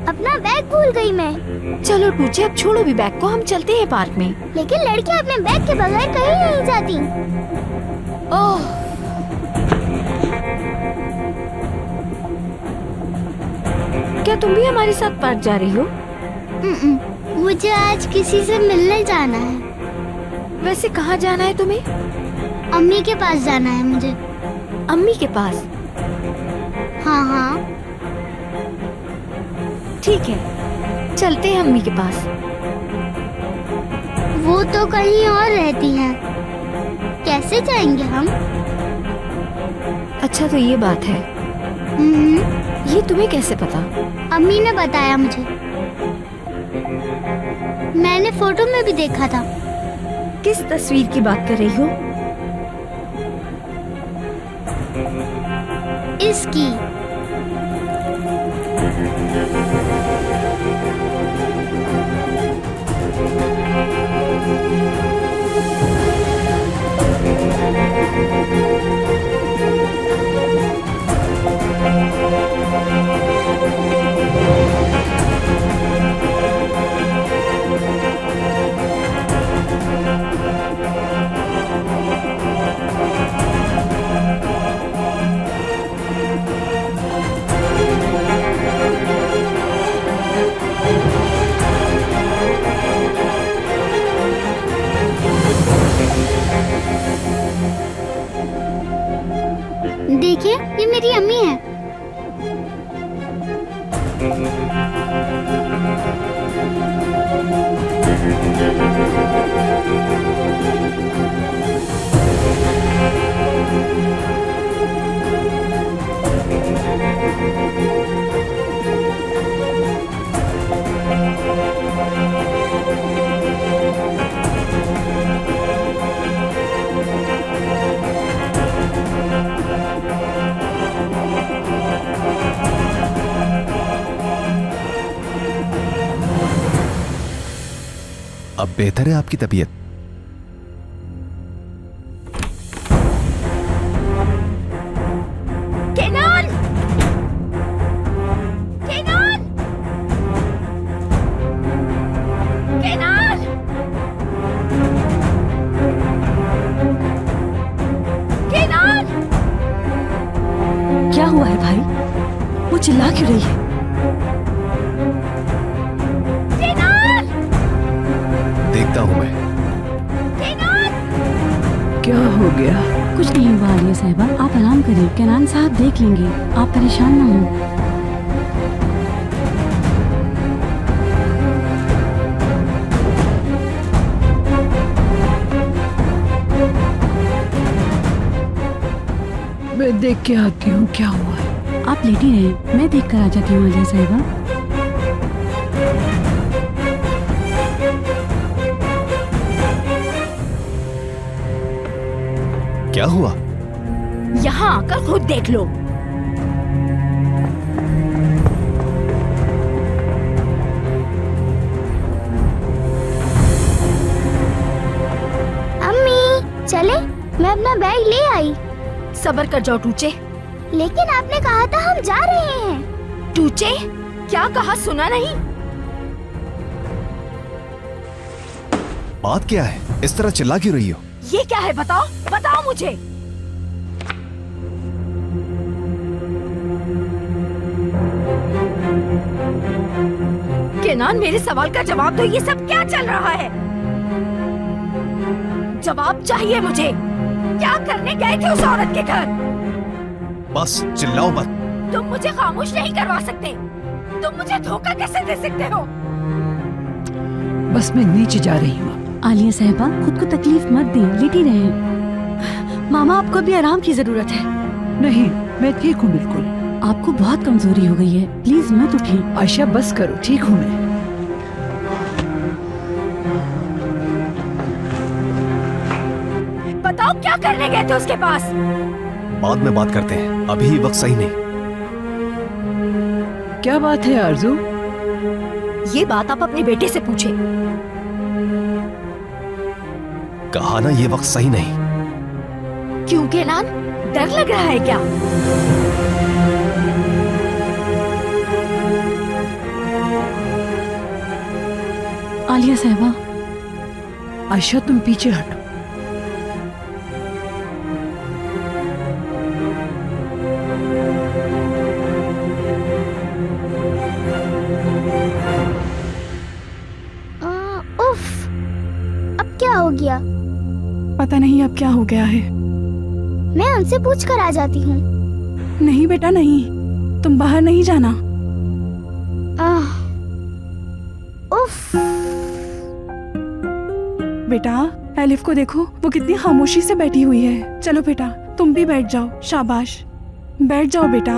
अपना बैग भूल गई मैं। चलो टूचे, अब छोड़ो भी बैग को, हम चलते हैं पार्क में। लेकिन लड़कियां अपने बैग के बगैर कहीं नहीं जाती। ओह, क्या तुम भी हमारे साथ पार्क जा रही हो? मुझे आज किसी से मिलने जाना है। वैसे कहाँ जाना है तुम्हें? अम्मी के पास जाना है मुझे। अम्मी के पास? हाँ हाँ ठीक है, चलते हैं अम्मी के पास। वो तो कहीं और रहती हैं, कैसे जाएंगे हम? अच्छा तो ये बात है। ये तुम्हें कैसे पता? अम्मी ने बताया मुझे, मैंने फोटो में भी देखा था। किस तस्वीर की बात कर रही हो? इसकी। देखिए, ये मेरी अम्मी है। अब बेहतर है आपकी तबीयत? केनान! केनान! केनान! केनान! क्या हुआ है भाई? वो चिल्ला क्यों रही है? देखता हूँ मैं। क्या हो गया? कुछ नहीं हुआ आलिया साहिबा, आप आराम करिए, केनान साहब देख लेंगे, आप परेशान ना हो। मैं देख के आती हूँ क्या हुआ है। आप लेटी रहे, मैं देख कर आ जाती हूँ आलिया साहिबा। क्या हुआ? यहाँ आकर खुद देख लो। अम्मी चले, मैं अपना बैग ले आई। सब्र कर जाओ टूचे। लेकिन आपने कहा था हम जा रहे हैं। टूचे, क्या कहा सुना नहीं? बात क्या है? इस तरह चिल्ला क्यों रही हो? ये क्या है बताओ, बताओ मुझे। केनान, मेरे सवाल का जवाब दो, ये सब क्या चल रहा है? जवाब चाहिए मुझे। क्या करने गए थे उस औरत के घर? बस चिल्लाओ मत। तुम मुझे खामोश नहीं करवा सकते। तुम मुझे धोखा कैसे दे सकते हो? बस मैं नीचे जा रही हूँ। आलिया साहिबा, खुद को तकलीफ मत दी, लेटी रहे। मामा, आपको भी आराम की जरूरत है। नहीं, मैं ठीक हूँ बिल्कुल। आपको बहुत कमजोरी हो गई है, प्लीज मत उठिए। आयशा बस करो, ठीक हूँ मैं। बताओ क्या करने गए थे उसके पास? बाद में बात करते हैं, अभी वक्त सही नहीं। क्या बात है आरजू? ये बात आप अपने बेटे से पूछे। कहा ना ये वक्त सही नहीं। क्यों केनान, डर लग रहा है क्या? आलिया साहिबा। आयशा तुम पीछे हटो। उफ, अब क्या हो गया? पता नहीं अब क्या हो गया है। मैं उनसे पूछ कर आ जाती हूँ। नहीं बेटा नहीं, तुम बाहर नहीं जाना। उफ। बेटा एलिफ को देखो, वो कितनी खामोशी से बैठी हुई है। चलो बेटा तुम भी बैठ जाओ। शाबाश, बैठ जाओ बेटा।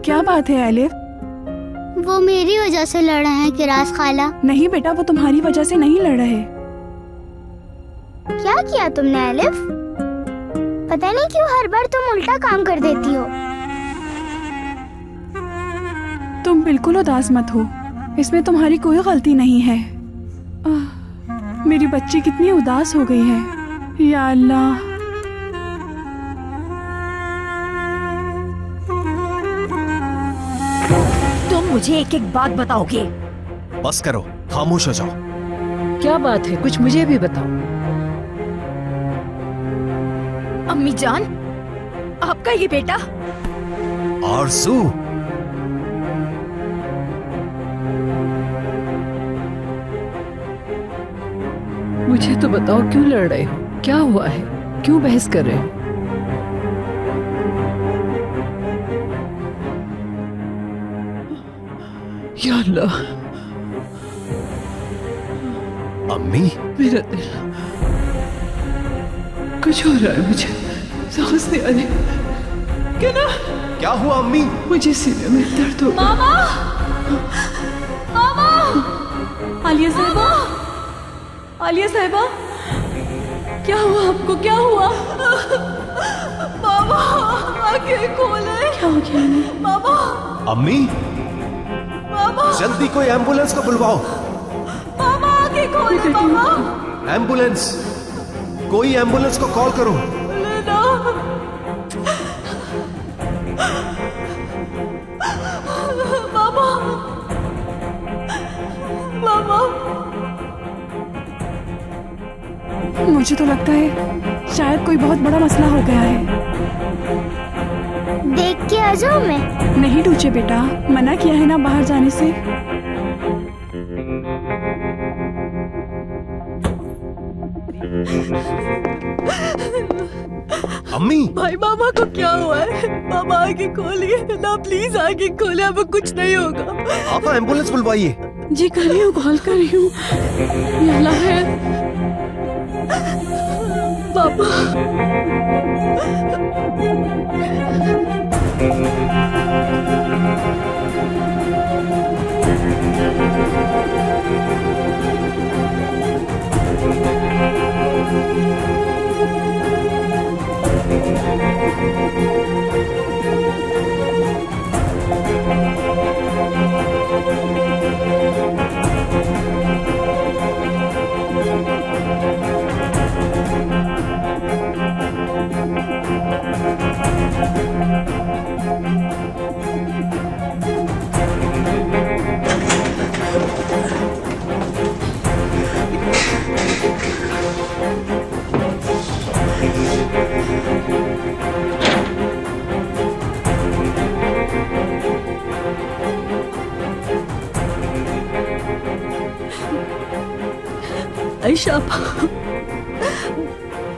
क्या बात है एलिफ? वो मेरी वजह से लड़ रहे हैं किरास खाला। नहीं बेटा, वो तुम्हारी वजह से नहीं लड़ रहे। क्या किया तुमने एलिफ? पता नहीं क्यों हर बार तुम उल्टा काम कर देती हो। तुम बिल्कुल उदास मत हो, इसमें तुम्हारी कोई गलती नहीं है। मेरी बच्ची कितनी उदास हो गई है। या अल्लाह। तुम मुझे एक एक बात बताओगे? बस करो, खामोश हो जाओ। क्या बात है, कुछ मुझे भी बताओ। अम्मी जान, आपका ये बेटा? आरज़ू, मुझे तो बताओ क्यों लड़ रहे हो? क्या हुआ है? क्यों बहस कर रहे हो? या अल्लाह, अम्मी मेरा दिल, कुछ हो रहा है मुझे, सांस नहीं आ रही। क्या ना? क्या हुआ अम्मी? मुझे सीने में दर्द हो। मामा, मामा, आलिया साहिबा, आलिया साहिबा, क्या हुआ आपको? क्या हुआ? मामा आंखें खोले। क्या हो गया मामा? अम्मी, मामा, जल्दी कोई एम्बुलेंस को बुलवाओ। मामा आंखें खोले। मामा, एम्बुलेंस, कोई एम्बुलेंस को कॉल करो। लेना। मामा, मामा, मुझे तो लगता है शायद कोई बहुत बड़ा मसला हो गया है। देख के आ जाऊं मैं? नहीं टूचे बेटा, मना किया है ना बाहर जाने से। अम्मी, भाई मामा को क्या हुआ है? मामा आगे खोलिए ना, प्लीज आगे खोलिए, अब कुछ नहीं होगा। आप एम्बुलेंस बुलवाइए। जी कर रही हूँ, कॉल कर रही हूँ। या अल्लाह है पापा। आयशा,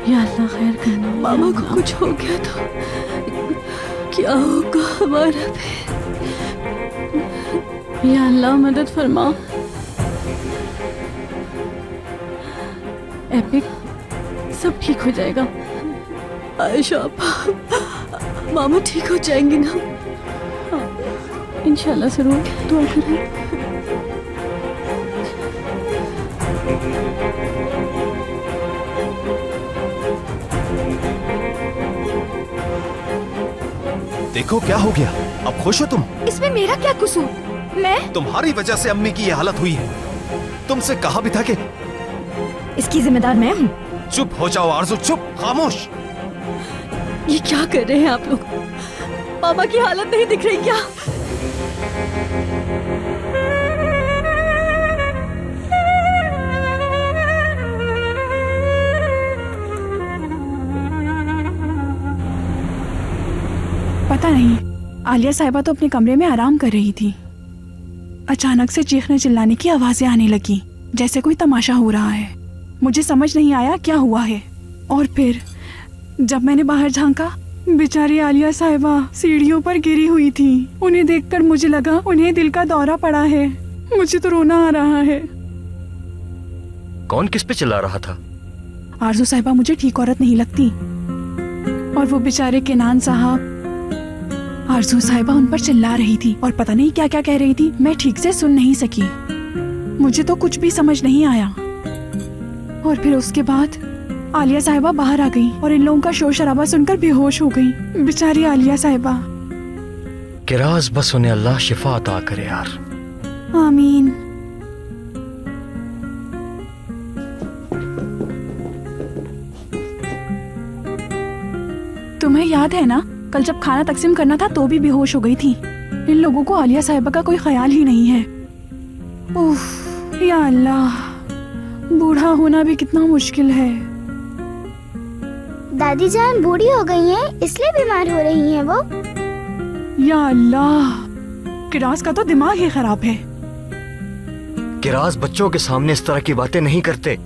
या अल्लाह खैर करना। मामा को कुछ हो गया तो क्या होगा हमारा फिर? या अल्लाह मदद फरमा। एपिक, सब ठीक हो जाएगा। आयशा, मामा ठीक हो जाएंगे ना? हाँ, इंशाल्लाह जरूर, दुआ करें। देखो क्या हो गया। अब खुश हो तुम? इसमें मेरा क्या कसूर? मैं तुम्हारी वजह से अम्मी की ये हालत हुई है। तुमसे कहा भी था कि इसकी जिम्मेदार मैं हूँ। चुप हो जाओ आरज़ू, चुप, खामोश। ये क्या कर रहे हैं आप लोग? पापा की हालत नहीं दिख रही क्या? पता नहीं, आलिया साहिबा तो अपने कमरे में आराम कर रही थी। अचानक से चीखने चिल्लाने की आवाजें आने लगी, जैसे कोई तमाशा हो रहा है। मुझे समझ नहीं आया क्या हुआ है। और फिर जब मैंने बाहर झांका, बेचारी आलिया साहिबा सीढ़ियों पर गिरी हुई थी। उन्हें देखकर मुझे लगा उन्हें दिल का दौरा पड़ा है। मुझे तो रोना आ रहा है। कौन किस पे चिल्ला रहा था? आरजू साहिबा मुझे ठीक औरत नहीं लगती, और वो बेचारे केनान साहब। आरजू साहिबा उन पर चिल्ला रही थी और पता नहीं क्या क्या कह रही थी। मैं ठीक से सुन नहीं सकी, मुझे तो कुछ भी समझ नहीं आया। और फिर उसके बाद आलिया साहिबा बाहर आ गई और इन लोगों का शोर शराबा सुनकर बेहोश हो गई। बेचारी आलिया साहिबा। किराज, बस उन्हें अल्लाह शिफा अता करे यार। आमीन। तुम्हें याद है ना, कल जब खाना तकसीम करना था तो भी बेहोश हो गई थी। इन लोगों को आलिया साहिबा का कोई ख्याल ही नहीं है। उफ, या अल्लाह, बूढ़ा होना भी कितना मुश्किल है। दादी जान बूढ़ी हो गई हैं, इसलिए बीमार हो रही हैं वो। या अल्लाह, किरास का तो दिमाग ही खराब है। किरास बच्चों के सामने इस तरह की बातें नहीं करते।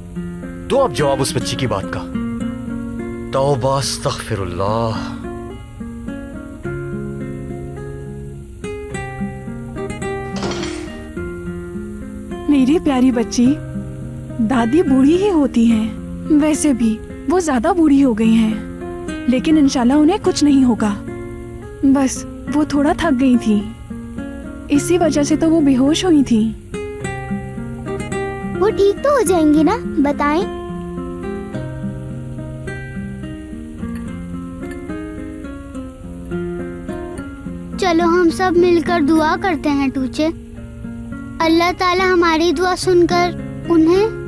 दो अब जवाब उस बच्ची की बात का। तौबा अस्तगफिरुल्लाह। मेरी प्यारी बच्ची, दादी बूढ़ी ही होती हैं। वैसे भी वो ज्यादा बूढ़ी हो गई हैं, लेकिन इंशाल्लाह उन्हें कुछ नहीं होगा। बस वो थोड़ा थक गई थी, इसी वजह से तो वो बेहोश हुई थी। वो ठीक तो हो जाएंगी ना, बताएं? चलो हम सब मिलकर दुआ करते हैं टूचे। अल्लाह ताला हमारी दुआ सुनकर उन्हें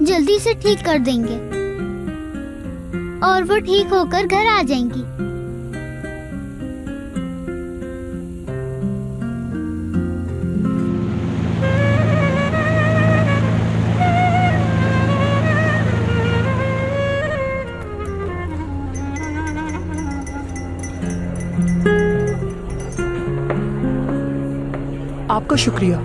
जल्दी से ठीक कर देंगे और वो ठीक होकर घर आ जाएंगी। आपका शुक्रिया।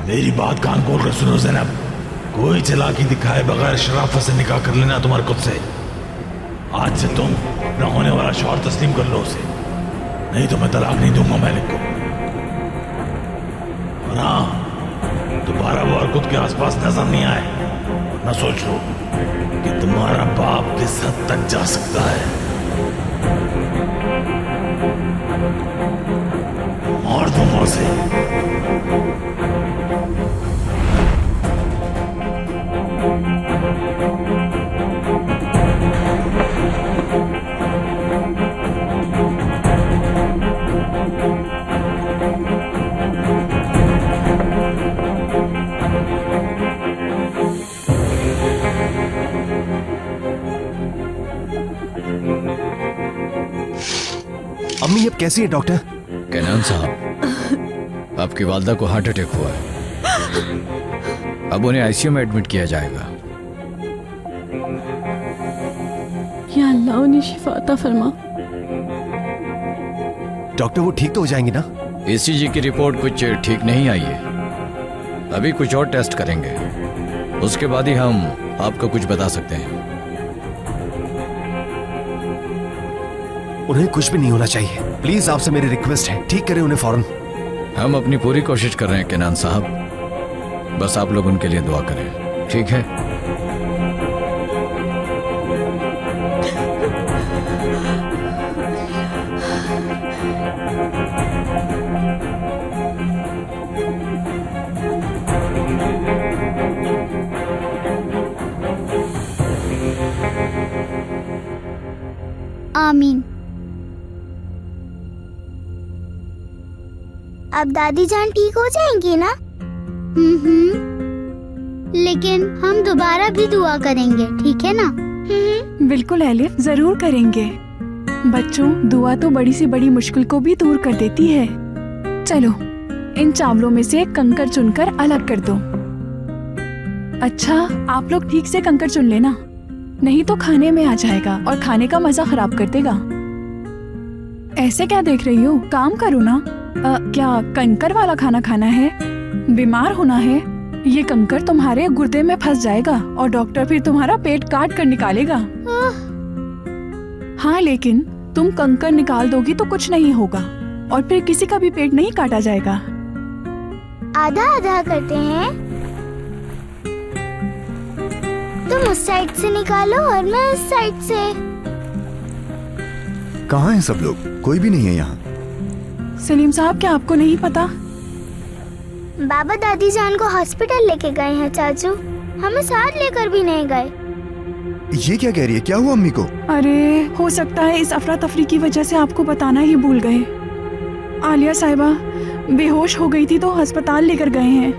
मेरी बात कान खोल कर सुनो ज़ैनब, कोई चालाकी दिखाए बगैर शराफत से निकाह कर लेना तुम्हारे खुद से। आज से तुम अपना होने वाला शौहर तस्लीम कर लो उसे, नहीं तो मैं तलाक नहीं दूंगा मालिक को। और हाँ, दोबारा वो हरकत के आसपास नजर नहीं आए, ना सोच लो कि तुम्हारा बाप किस हद तक जा सकता है। मार दूंगा उसे। अम्मी अब कैसी है डॉक्टर? केनान साहब, आपकी वालदा को हार्ट अटैक हुआ है। अब उन्हें आईसीयू में एडमिट किया जाएगा। या अल्लाह उन्हें शिफा अता फरमा। डॉक्टर वो ठीक तो हो जाएंगी ना? ईसीजी की रिपोर्ट कुछ ठीक नहीं आई है, अभी कुछ और टेस्ट करेंगे, उसके बाद ही हम आपको कुछ बता सकते हैं। उन्हें कुछ भी नहीं होना चाहिए। प्लीज आपसे मेरी रिक्वेस्ट है, ठीक करें उन्हें फौरन। हम अपनी पूरी कोशिश कर रहे हैं केनान साहब, बस आप लोग उनके लिए दुआ करें, ठीक है? आमीन। अब दादी जान ठीक हो जाएंगी ना? लेकिन हम दोबारा भी दुआ करेंगे, ठीक है ना? बिल्कुल एलिफ, जरूर करेंगे। बच्चों, दुआ तो बड़ी से बड़ी मुश्किल को भी दूर कर देती है। चलो, इन चावलों में से कंकर चुनकर अलग कर दो। अच्छा, आप लोग ठीक से कंकर चुन लेना, नहीं तो खाने में आ जाएगा और खाने का मजा खराब कर देगा। ऐसे क्या देख रही हो? काम करो ना। क्या कंकर वाला खाना खाना है? बीमार होना है? ये कंकर तुम्हारे गुर्दे में फंस जाएगा और डॉक्टर फिर तुम्हारा पेट काट कर निकालेगा। हाँ, लेकिन तुम कंकर निकाल दोगी तो कुछ नहीं होगा और फिर किसी का भी पेट नहीं काटा जाएगा। आधा आधा करते हैं। तुम उस साइड से निकालो और मैं उस साइड से। कहाँ हैं सब लोग? कोई भी नहीं है यहाँ। सलीम साहब, क्या आपको नहीं पता? बाबा दादी जान को हॉस्पिटल लेके गए हैं चाचू, हमें साथ लेकर भी नहीं गए। ये क्या कह रही है? क्या हुआ अम्मी को? अरे, हो सकता है इस अफरा तफरी की वजह से आपको बताना ही भूल गए। आलिया साहिबा बेहोश हो गई थी तो अस्पताल लेकर गए हैं।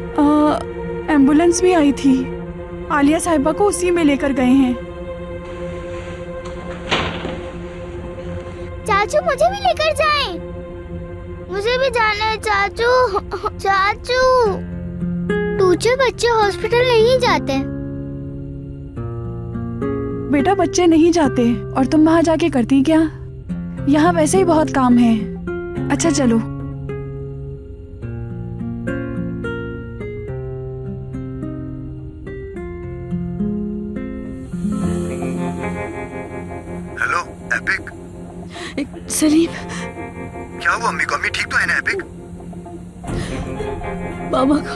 एम्बुलेंस भी आई थी, आलिया साहिबा को उसी में लेकर गए हैं। चाचू, मुझे भी लेकर जाएं। मुझे भी जाना है चाचू। चाचू, टूचे बच्चे हॉस्पिटल नहीं जाते। बेटा, बच्चे नहीं जाते और तुम वहाँ जाके करती क्या? यहाँ वैसे ही बहुत काम है। अच्छा चलो। Hello epic. सलीम, क्या हुआ अम्मी को? अम्मी ठीक तो है ना एपिक? मामा को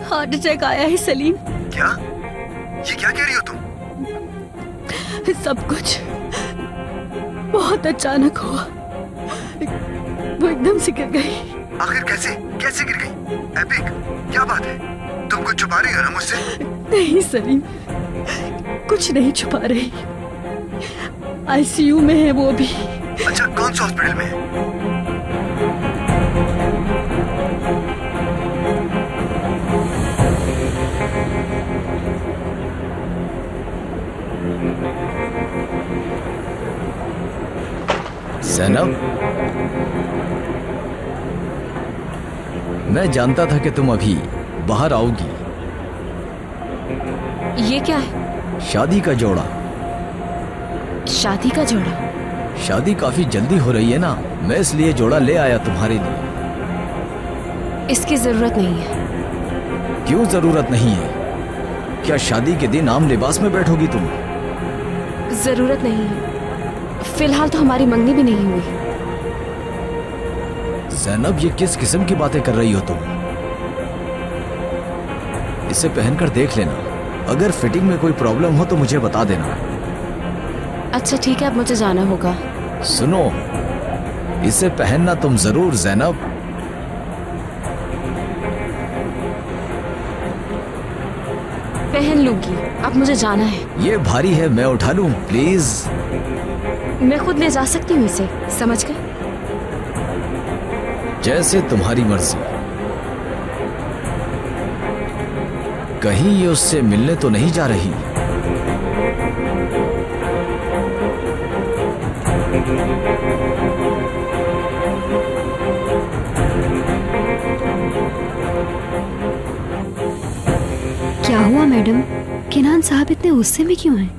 हार्ट अटैक आया है सलीम। क्या? ये क्या कह रही हो तुम? सब कुछ बहुत अचानक हुआ, वो एकदम से गिर गई। आखिर कैसे कैसे गिर गई? एपिक, क्या बात है? तुम कुछ छुपा रही हो ना मुझसे? नहीं सलीम, कुछ नहीं छुपा रही। आईसीयू में है वो भी। अच्छा, कौन सा हॉस्पिटल में है? ज़ैनब, मैं जानता था कि तुम अभी बाहर आओगी। ये क्या है? शादी का जोड़ा। शादी का जोड़ा? शादी काफी जल्दी हो रही है ना, मैं इसलिए जोड़ा ले आया तुम्हारे लिए। इसकी जरूरत नहीं है। क्यों जरूरत नहीं है? क्या शादी के दिन आम लिबास में बैठोगी तुम? जरूरत नहीं है, फिलहाल तो हमारी मंगनी भी नहीं हुई। ज़ैनब, ये किस किस्म की बातें कर रही हो तुम? इसे पहनकर देख लेना, अगर फिटिंग में कोई प्रॉब्लम हो तो मुझे बता देना। अच्छा ठीक है, अब मुझे जाना होगा। सुनो, इसे पहनना तुम जरूर ज़ैनब। पहन लूंगी, अब मुझे जाना है। ये भारी है, मैं उठा लूं प्लीज? मैं खुद ले जा सकती हूँ इसे, समझ गए? जैसे तुम्हारी मर्जी। कहीं ये उससे मिलने तो नहीं जा रही? क्या हुआ मैडम? केनान साहब इतने गुस्से में क्यों हैं?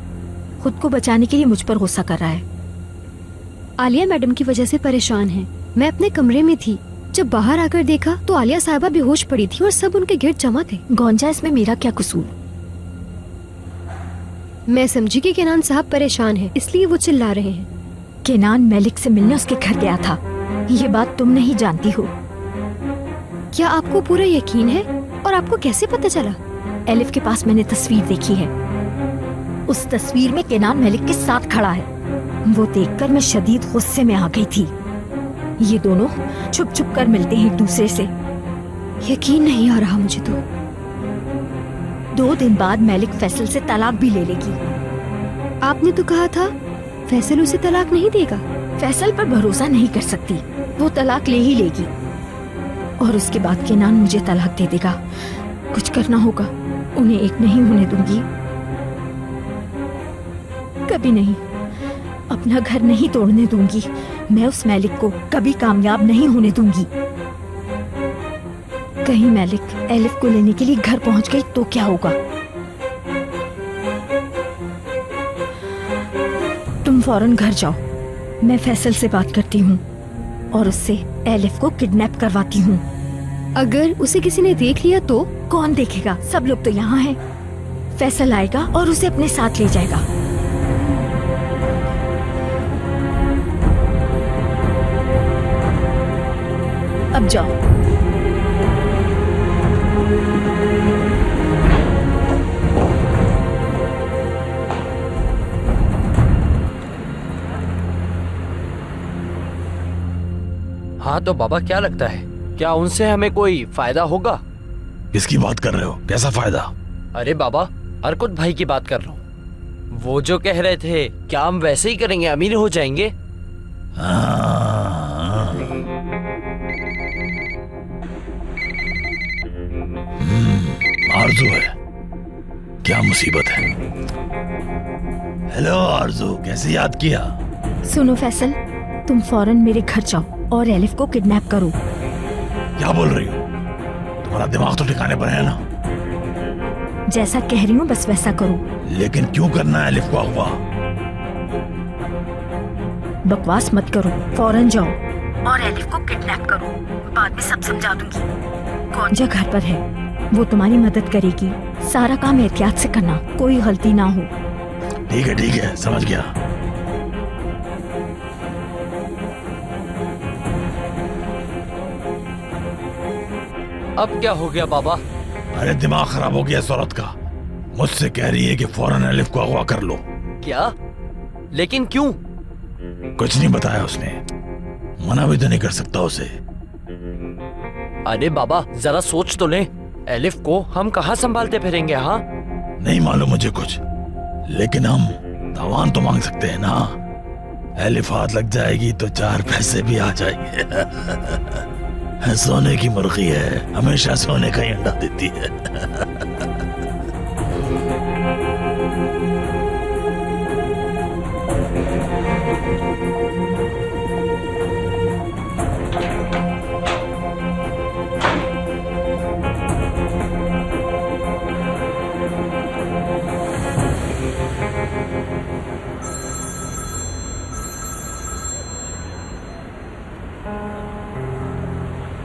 खुद को बचाने के लिए मुझ पर गुस्सा कर रहा है। आलिया मैडम की वजह से परेशान है। मैं अपने कमरे में थी, जब बाहर आकर देखा तो आलिया साहिबा बेहोश पड़ी थी और सब उनके गिर्द जमा थे। गौंजा, इसमें मेरा क्या कसूर? मैं समझी कि केनान साहब परेशान है, इसलिए वो चिल्ला रहे हैं। केनान मलिक से मिलने उसके घर गया था, ये बात तुम नहीं जानती हो। क्या आपको पूरा यकीन है? और आपको कैसे पता चला? एलिफ के पास मैंने तस्वीर देखी है। उस तस्वीर में केनान मलिक के साथ खड़ा है। वो देखकर मैं शदीद गुस्से में आ गई थी। ये दोनों छुप छुप कर मिलते हैं एक दूसरे से। यकीन नहीं आ रहा मुझे तो। 2 दिन बाद मलिक फैसल से तलाक भी ले लेगी। आपने तो कहा था फैसल उसे तलाक नहीं देगा। फैसल पर भरोसा नहीं कर सकती, वो तलाक ले ही लेगी और उसके बाद केनान मुझे तलाक दे देगा। कुछ करना होगा, उन्हें एक नहीं होने दूंगी, कभी नहीं। अपना घर नहीं तोड़ने दूंगी। मैं उस मलिक को कभी कामयाब नहीं होने दूंगी। कहीं मलिक एलिफ को लेने के लिए घर पहुंच गई तो क्या होगा? तुम फौरन घर जाओ, मैं फैसल से बात करती हूँ और उससे एलिफ को किडनैप करवाती हूँ। अगर उसे किसी ने देख लिया तो? कौन देखेगा, सब लोग तो यहाँ हैं। फैसल आएगा और उसे अपने साथ ले जाएगा। अब जाओ। हाँ तो बाबा क्या लगता है, क्या उनसे हमें कोई फायदा होगा? किसकी बात कर रहे हो? कैसा फायदा? अरे बाबा, अर्कुत भाई की बात कर रहा हूँ। वो जो कह रहे थे, क्या हम वैसे ही करेंगे, अमीर हो जाएंगे? आरजू है, क्या मुसीबत है? हेलो आरजू, कैसे याद किया? सुनो फैसल, तुम फौरन मेरे घर जाओ और एलिफ को किडनैप करो। क्या बोल रही हो? तुम्हारा दिमाग तो ठिकाने पर है ना? जैसा कह रही हूँ बस वैसा करो। लेकिन क्यों करना है एलिफ को अगवा? बकवास मत करो, फौरन जाओ और एलिफ को किडनैप करो। बाद में सब समझा दूंगी। कौनजा घर पर है, वो तुम्हारी मदद करेगी। सारा काम एहतियात से करना, कोई गलती ना हो। ठीक है, समझ गया। अब क्या हो गया बाबा? अरे दिमाग खराब हो गया इस औरत का। मुझसे कह रही है कि फौरन एलिफ को अगवा कर लो। क्या? लेकिन क्यों? कुछ नहीं बताया उसने, मना भी तो नहीं कर सकता उसे। अरे बाबा जरा सोच तो ले, एलिफ को हम कहाँ संभालते फिरेंगे? हाँ नहीं मालूम मुझे कुछ, लेकिन हम दावान तो मांग सकते हैं ना। एलिफ हाथ लग जाएगी तो 4 पैसे भी आ जाएंगे। सोने की मुर्गी है, हमेशा सोने का ही अंडा देती है।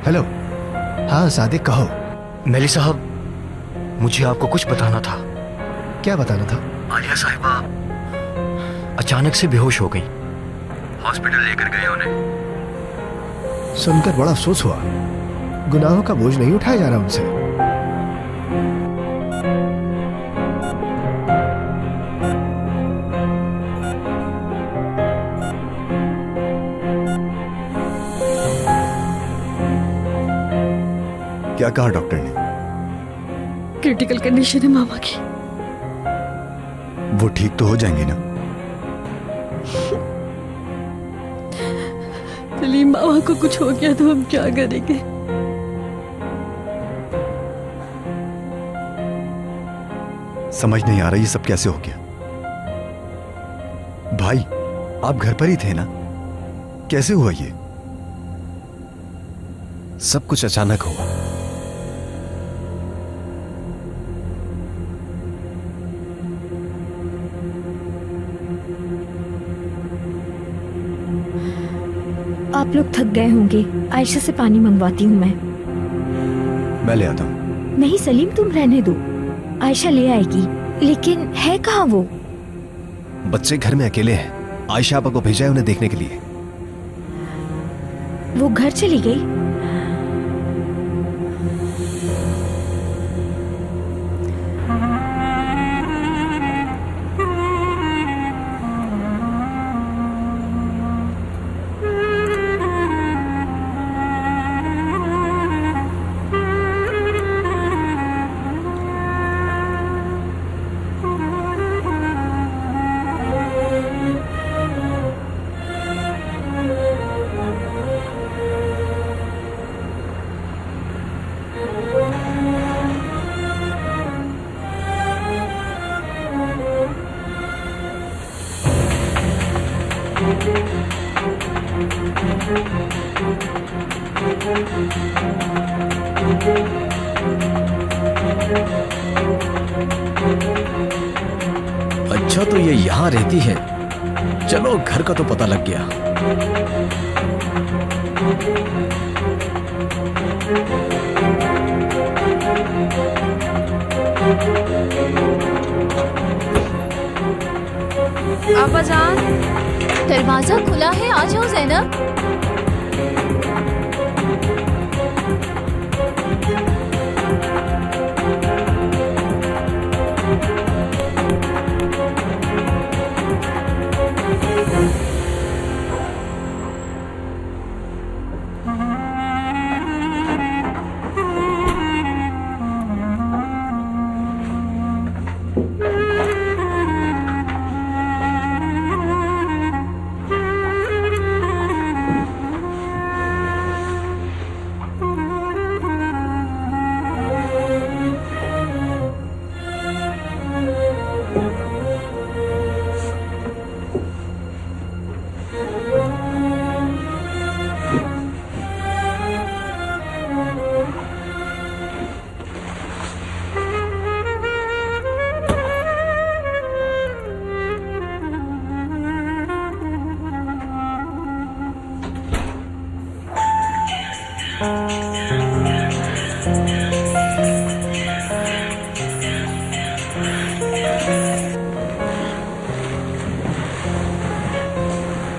हेलो। हाँ सादिक, कहो। मेली साहब, मुझे आपको कुछ बताना था। क्या बताना था? आलिया साहिबा अचानक से बेहोश हो गई। हॉस्पिटल लेकर गए उन्हें। सुनकर बड़ा अफसोस हुआ। गुनाहों का बोझ नहीं उठाया जा रहा उनसे। क्या कहा डॉक्टर ने? क्रिटिकल कंडीशन है मामा की। वो ठीक तो हो जाएंगी ना? सलीम, मामा को कुछ हो गया तो हम क्या करेंगे? समझ नहीं आ रहा ये सब कैसे हो गया। भाई, आप घर पर ही थे ना? कैसे हुआ ये? सब कुछ अचानक हुआ। आप लोग थक गए होंगे, आयशा से पानी मंगवाती हूँ मैं ले आता हूँ। नहीं सलीम, तुम रहने दो, आयशा ले आएगी। लेकिन है कहाँ वो? बच्चे घर में अकेले हैं। आयशा आपा को भेजा है उन्हें देखने के लिए। वो घर चली गई? अच्छा तो ये यहाँ रहती है। चलो घर का तो पता लग गया। आपा जान, दरवाजा खुला है, आ जाओ ज़ैनब।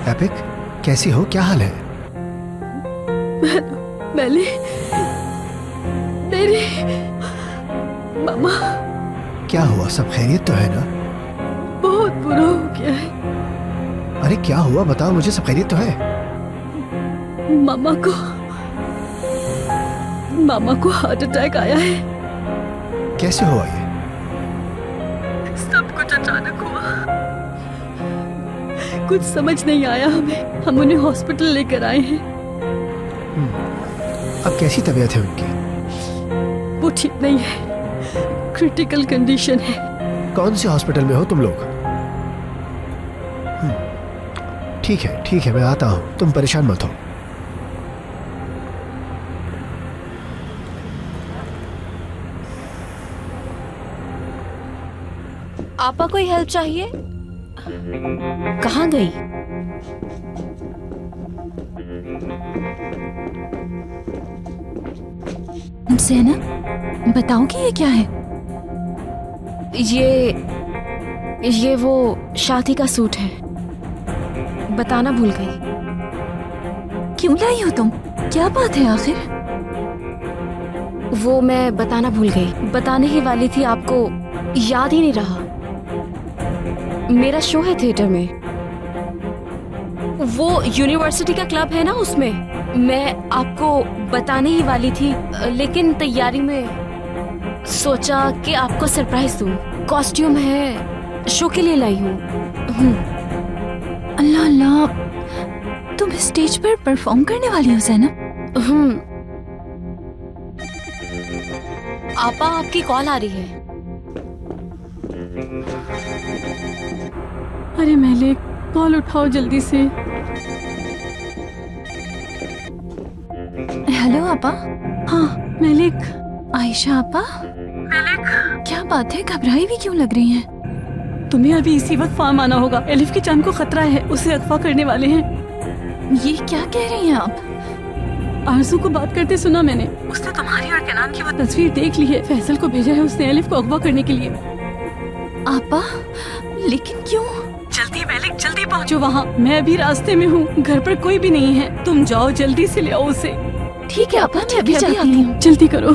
एपिक, कैसी हो? क्या हाल है? मैंने मेरी मामा। क्या हुआ? सब खैरियत तो है ना? बहुत बुरा हो गया है। अरे क्या हुआ? बताओ मुझे, सब खैरियत तो है? मामा को हार्ट अटैक आया है। कैसे हुआ ये? सब कुछ अचानक हुआ, कुछ समझ नहीं आया हमें। हम उन्हें हॉस्पिटल लेकर आए हैं। अब कैसी तबीयत है उनकी? वो ठीक नहीं है, क्रिटिकल कंडीशन है। कौन से हॉस्पिटल में हो तुम लोग? ठीक है, मैं आता हूँ, तुम परेशान मत हो। आपा कोई हेल्प चाहिए? कहाँ गई? ज़ैनब, बताओ कि ये क्या है? ये वो शादी का सूट है। बताना भूल गई। क्यों लाई हो तुम? क्या बात है आखिर? वो मैं बताना भूल गई। बताने ही वाली थी आपको, याद ही नहीं रहा। मेरा शो है थिएटर में, वो यूनिवर्सिटी का क्लब है ना, उसमें मैं आपको बताने ही वाली थी, लेकिन तैयारी में सोचा कि आपको सरप्राइज दूं। कॉस्ट्यूम है, शो के लिए लाई हूँ। अल्लाह अल्लाह, तुम स्टेज पर परफॉर्म करने वाली हो ज़ैनब? आपा, आपकी कॉल आ रही है। अरे मैलिक, कॉल उठाओ जल्दी से। हेलो आपा। हाँ मैलिक। आयशा आपा। मैलिक, क्या बात है, घबराई भी क्यों लग रही हैं? तुम्हें अभी इसी वक्त फार्म आना होगा। एलिफ की जान को खतरा है, उसे अगवा करने वाले हैं। ये क्या कह रही हैं आप? आरजू को बात करते सुना मैंने। उसने तुम्हारी और केनान की वो तस्वीर देख ली है। फैसल को भेजा है उसने एलिफ को अगवा करने के लिए। आपा, लेकिन क्यों? जल्दी मैलिक, जल्दी पहुंचो वहाँ। मैं अभी रास्ते में हूँ, घर पर कोई भी नहीं है। तुम जाओ, जल्दी से ले आओ उसे। ठीक है आपा, मैं अभी जाती हूँ। जल्दी करो।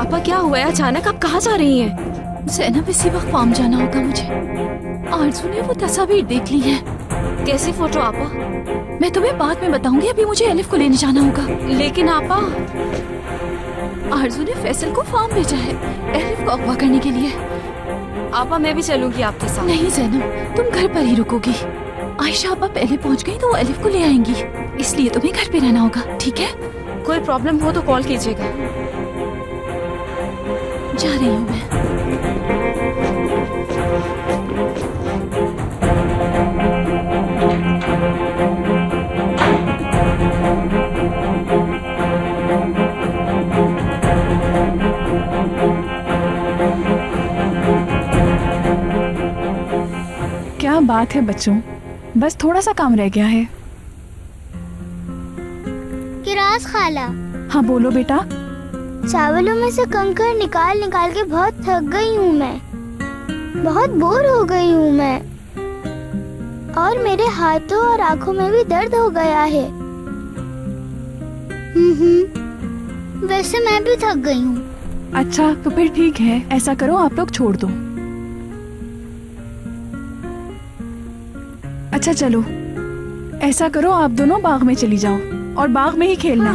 आपा, क्या हुआ है अचानक? आप कहाँ जा रही हैं? ज़ैनब, इसी वक्त फार्म जाना होगा मुझे। आरज़ू ने वो तस्वीर देख ली है। कैसी फोटो आपा? मैं तुम्हें बाद में बताऊंगी, अभी मुझे एलिफ को लेने जाना होगा। लेकिन आपा, आरज़ू ने फैसल को फार्म भेजा है एलिफ को अगवा करने के लिए। आपा, मैं भी चलूंगी आपके साथ। नहीं ज़ैनब, तुम घर पर ही रुकोगी। आयशा आपा पहले पहुंच गई तो वो एलिफ को ले आएंगी, इसलिए तुम्हें घर पे रहना होगा, ठीक है? कोई प्रॉब्लम हो तो कॉल कीजिएगा। जा रही हूँ मैं। क्या बात है बच्चों, बस थोड़ा सा काम रह गया है। किरास खाला, हाँ बोलो बेटा। चावलों में से कंकड़ निकाल निकाल के बहुत थक गई हूँ मैं, बहुत बोर हो गई हूँ मैं, और मेरे हाथों और आँखों में भी दर्द हो गया है। वैसे मैं भी थक गई हूँ। अच्छा तो फिर ठीक है, ऐसा करो आप लोग छोड़ दो। अच्छा चलो ऐसा करो, आप दोनों बाग में चली जाओ और बाग में ही खेलना।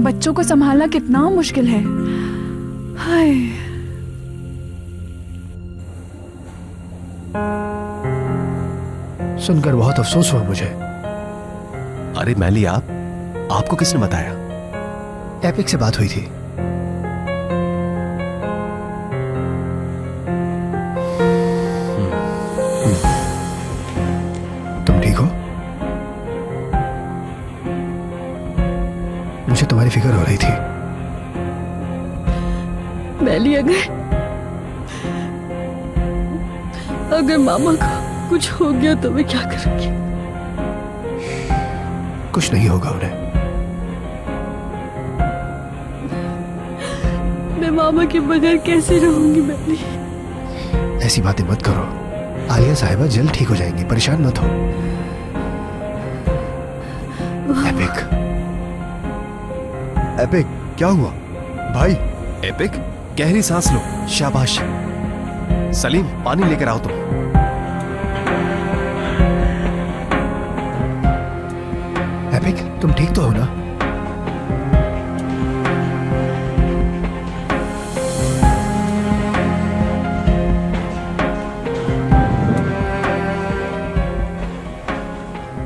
बच्चों को संभालना कितना मुश्किल है। हाय। सुनकर बहुत अफसोस हुआ मुझे। अरे मैली, आपको किसने बताया? एपिक से बात हुई थी। तुम ठीक हो? मुझे तुम्हारी फिक्र हो रही थी। मैली, अगर मामा का कुछ हो गया तो मैं क्या करूंगी? कुछ नहीं होगा उन्हें। मैं मामा के बगैर कैसे रहूंगी मैली? ऐसी बातें मत करो। आलिया साहिबा जल्द ठीक हो जाएंगी, परेशान मत हो। एपिक, एपिक क्या हुआ भाई? एपिक, गहरी सांस लो। शाबाश। सलीम, पानी लेकर आओ तुम। एपिक, तुम ठीक तो हो ना?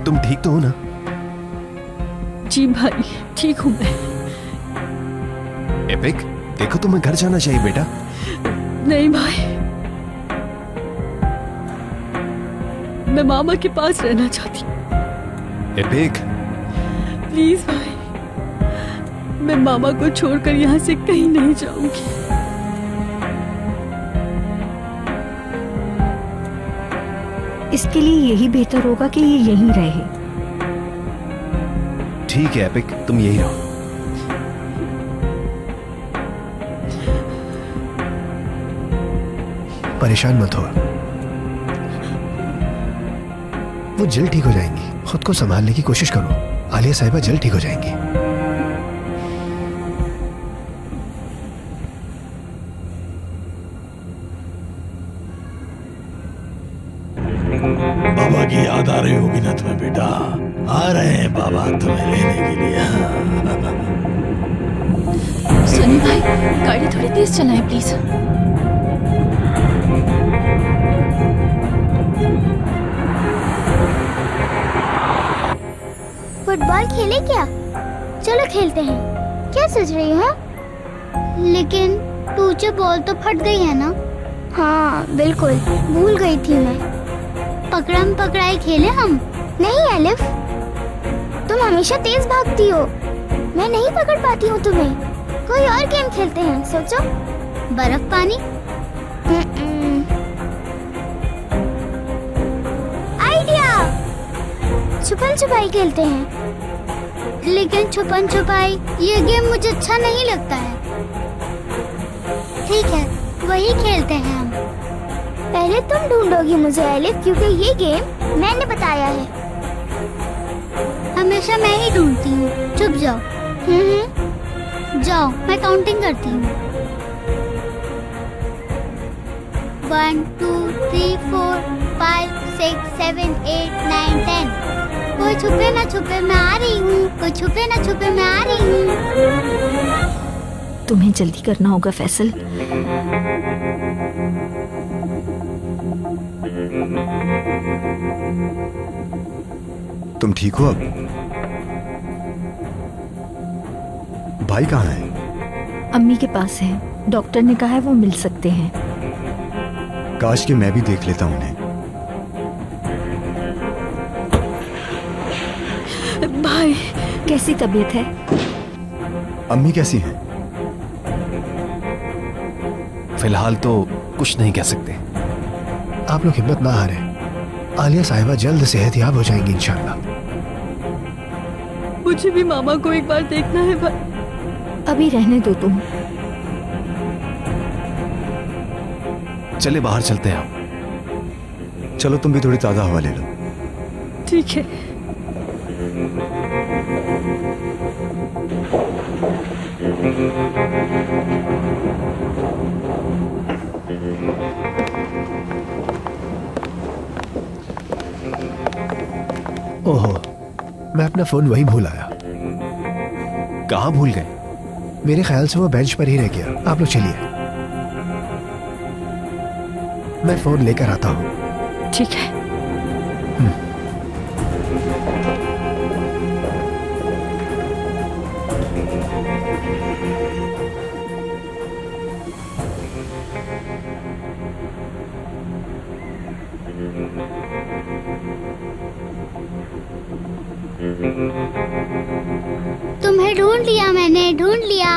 तुम ठीक तो हो ना? जी भाई, ठीक हूं मैं। एपिक, देखो तुम्हें घर जाना चाहिए बेटा। नहीं भाई, मैं मामा के पास रहना चाहती हूँ। एपिक, प्लीज भाई, मैं मामा को छोड़कर यहाँ से कहीं नहीं जाऊंगी। इसके लिए यही बेहतर होगा कि ये यहीं रहे। ठीक है एपिक, तुम यही रहो। परेशान मत हो, वो जल्द ठीक हो जाएंगी। खुद को संभालने की कोशिश करो। आलिया साहिबा जल्द ठीक हो जाएंगी। बाबा की याद आ रही होगी ना तुम्हें बेटा? आ रहे हैं बाबा तुम्हें लेने के लिए। सुनिए भाई, गाड़ी थोड़ी तेज चलाएं प्लीज। फुटबॉल खेले क्या? चलो खेलते हैं। क्या सोच रही हो? लेकिन टूचे बॉल तो फट गई है ना? हाँ बिल्कुल, भूल गई थी मैं। पकड़म पकड़ाई खेले हम? नहीं एलिफ, तुम हमेशा तेज भागती हो, मैं नहीं पकड़ पाती हूँ तुम्हें। कोई और गेम खेलते हैं, सोचो। बर्फ पानी? आइडिया, छुपन छुपाई खेलते हैं। लेकिन छुपन छुपाई ये गेम मुझे अच्छा नहीं लगता है। ठीक है, वही खेलते हैं हम। पहले तुम ढूंढोगी मुझे एलिफ, क्योंकि ये गेम मैंने बताया है। हमेशा मैं ही ढूंढती हूँ। चुप जाओ। जाओ, मैं काउंटिंग करती हूँ। 1 2 3 4 5 6 7 8 9 10। कोई छुपे ना छुपे मैं आ रही हूँ, कोई छुपे ना छुपे मैं आ रही हूँ। तुम्हें जल्दी करना होगा फैसल। तुम ठीक हो अब? भाई कहाँ है? अम्मी के पास है, डॉक्टर ने कहा है वो मिल सकते हैं। काश कि मैं भी देख लेता हूँ उन्हें। भाई, कैसी तबीयत है? अम्मी कैसी हैं? फिलहाल तो कुछ नहीं कह सकते। आप लोग हिम्मत ना हारें, आलिया साहिबा जल्द सेहतयाब हो जाएंगी इंशाल्लाह। मुझे भी मामा को एक बार देखना है पर अभी रहने दो तुम। चले बाहर चलते हैं आप। चलो तुम भी थोड़ी ताज़ा हवा ले लो। ठीक है। ओहो, मैं अपना फोन वहीं भूल आया। कहाँ भूल गए? मेरे ख्याल से वो बेंच पर ही रह गया। आप लोग चलिए, मैं फोन लेकर आता हूँ। ठीक है। तुम्हें ढूंढ लिया मैंने, ढूंढ लिया,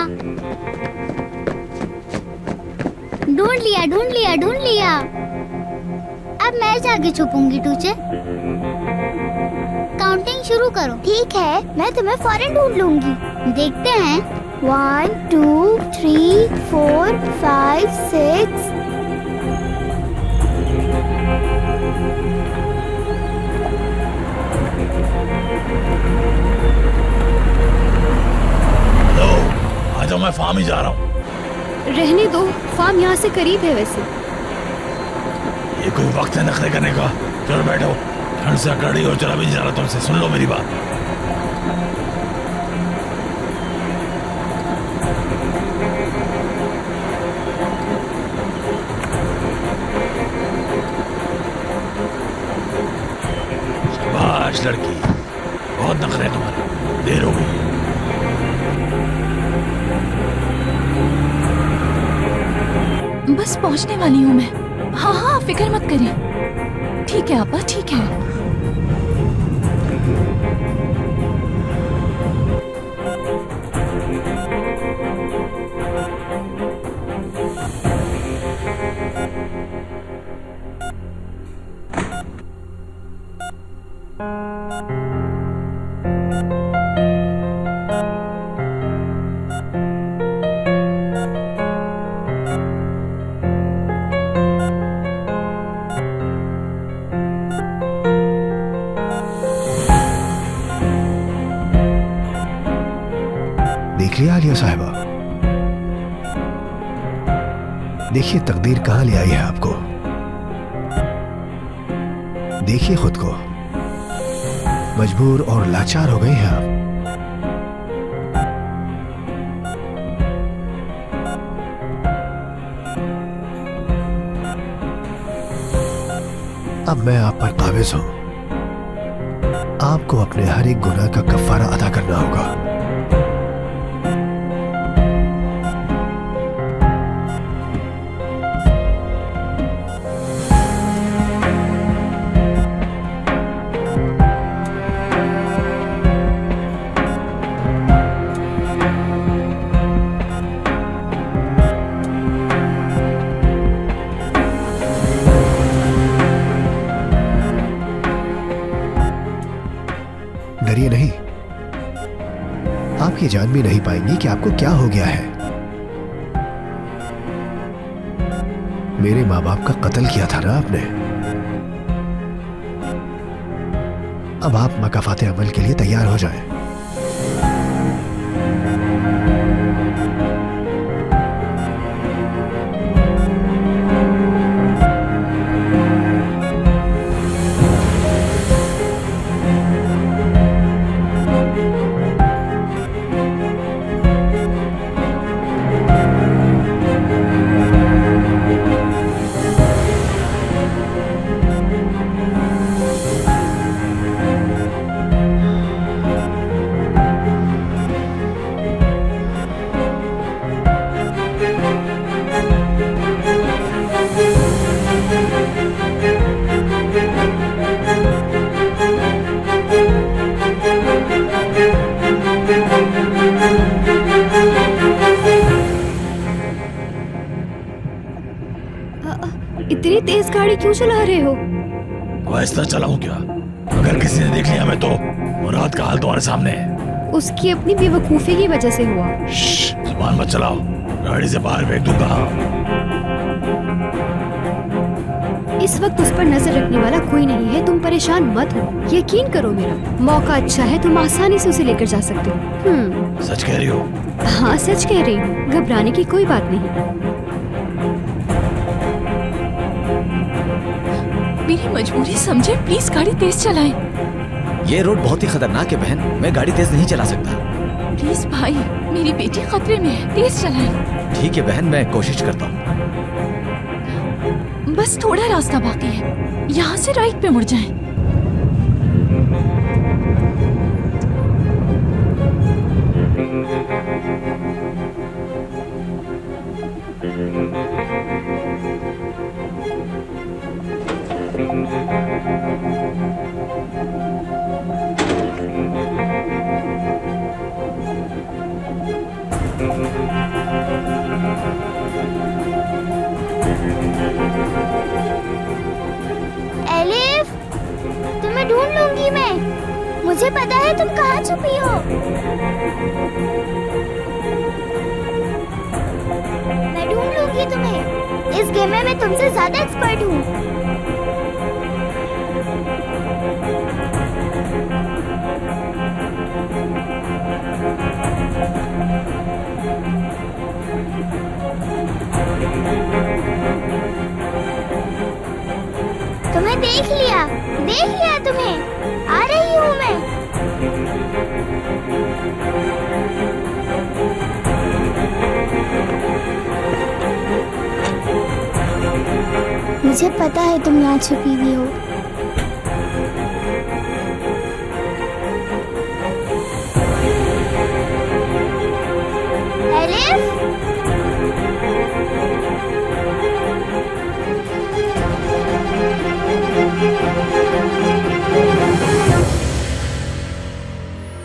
ढूंढ लिया, ढूंढ लिया, ढूंढ लिया। अब मैं जाके छुपूंगी टूचे। काउंटिंग शुरू करो। ठीक है, मैं तुम्हें फौरन ढूंढ लूंगी। देखते हैं। 1 2 3 4 5 6। आज मैं फार्म ही जा रहा हूँ। रहने दो, फार्म यहाँ से करीब है वैसे। ये कोई वक्त है नखरे करने का? चलो बैठो, ठंड से अकड़ी और चला भी नहीं जा रहा तुमसे। सुन लो मेरी बात। शाबाश लड़की, बहुत नखरे तुम्हारे। देर हो गई। बस पहुंचने वाली हूँ मैं। हाँ हाँ, फिक्र मत करें। ठीक है आपा, ठीक है। देख लिया आलिया साहिबा? देखिए तकदीर कहां ले आई है आपको। देखिए खुद को, मजबूर और लाचार हो गए हैं आप। अब मैं आप पर काबिज हूं। आपको अपने हर एक गुनाह का कफारा अदा करना होगा। डरिए नहीं, आप ये जान भी नहीं पाएंगी कि आपको क्या हो गया है। मेरे माँ बाप का कत्ल किया था ना आपने। अब आप मकाफाते अमल के लिए तैयार हो जाएं। इतनी तेज गाड़ी क्यों चला रहे हो? वैसा चलाऊं क्या? अगर किसी ने देख लिया हमें तो मुराद का हाल तुम्हारे सामने है। उसकी अपनी बेवकूफी की वजह से हुआ। जुबान मत चलाओ, गाड़ी से बाहर फेंक दूंगा। इस वक्त उस पर नजर रखने वाला कोई नहीं है, तुम परेशान मत हो। यकीन करो मेरा, मौका अच्छा है, तुम आसानी से उसे लेकर जा सकते हो। सच कह रही हो? हाँ सच कह रही हूँ, घबराने की कोई बात नहीं। मेरी मजबूरी समझे, प्लीज गाड़ी तेज चलाएं। ये रोड बहुत ही खतरनाक है बहन, मैं गाड़ी तेज नहीं चला सकता। प्लीज भाई, मेरी बेटी खतरे में है, तेज चलाएं। ठीक है बहन, मैं कोशिश करता हूँ। बस थोड़ा रास्ता बाकी है, यहाँ से राइट पे मुड़ जाएं। एलिफ, तुम्हें ढूंढ लूंगी मैं। मुझे पता है तुम कहाँ छुपी हो। मैं ढूंढ लूंगी तुम्हें। इस गेम में मैं तुमसे ज्यादा एक्सपर्ट हूँ। तुम्हें देख लिया तुम्हें। आ रही हूँ मैं। मुझे पता है तुम यहाँ छुपी हुई हो।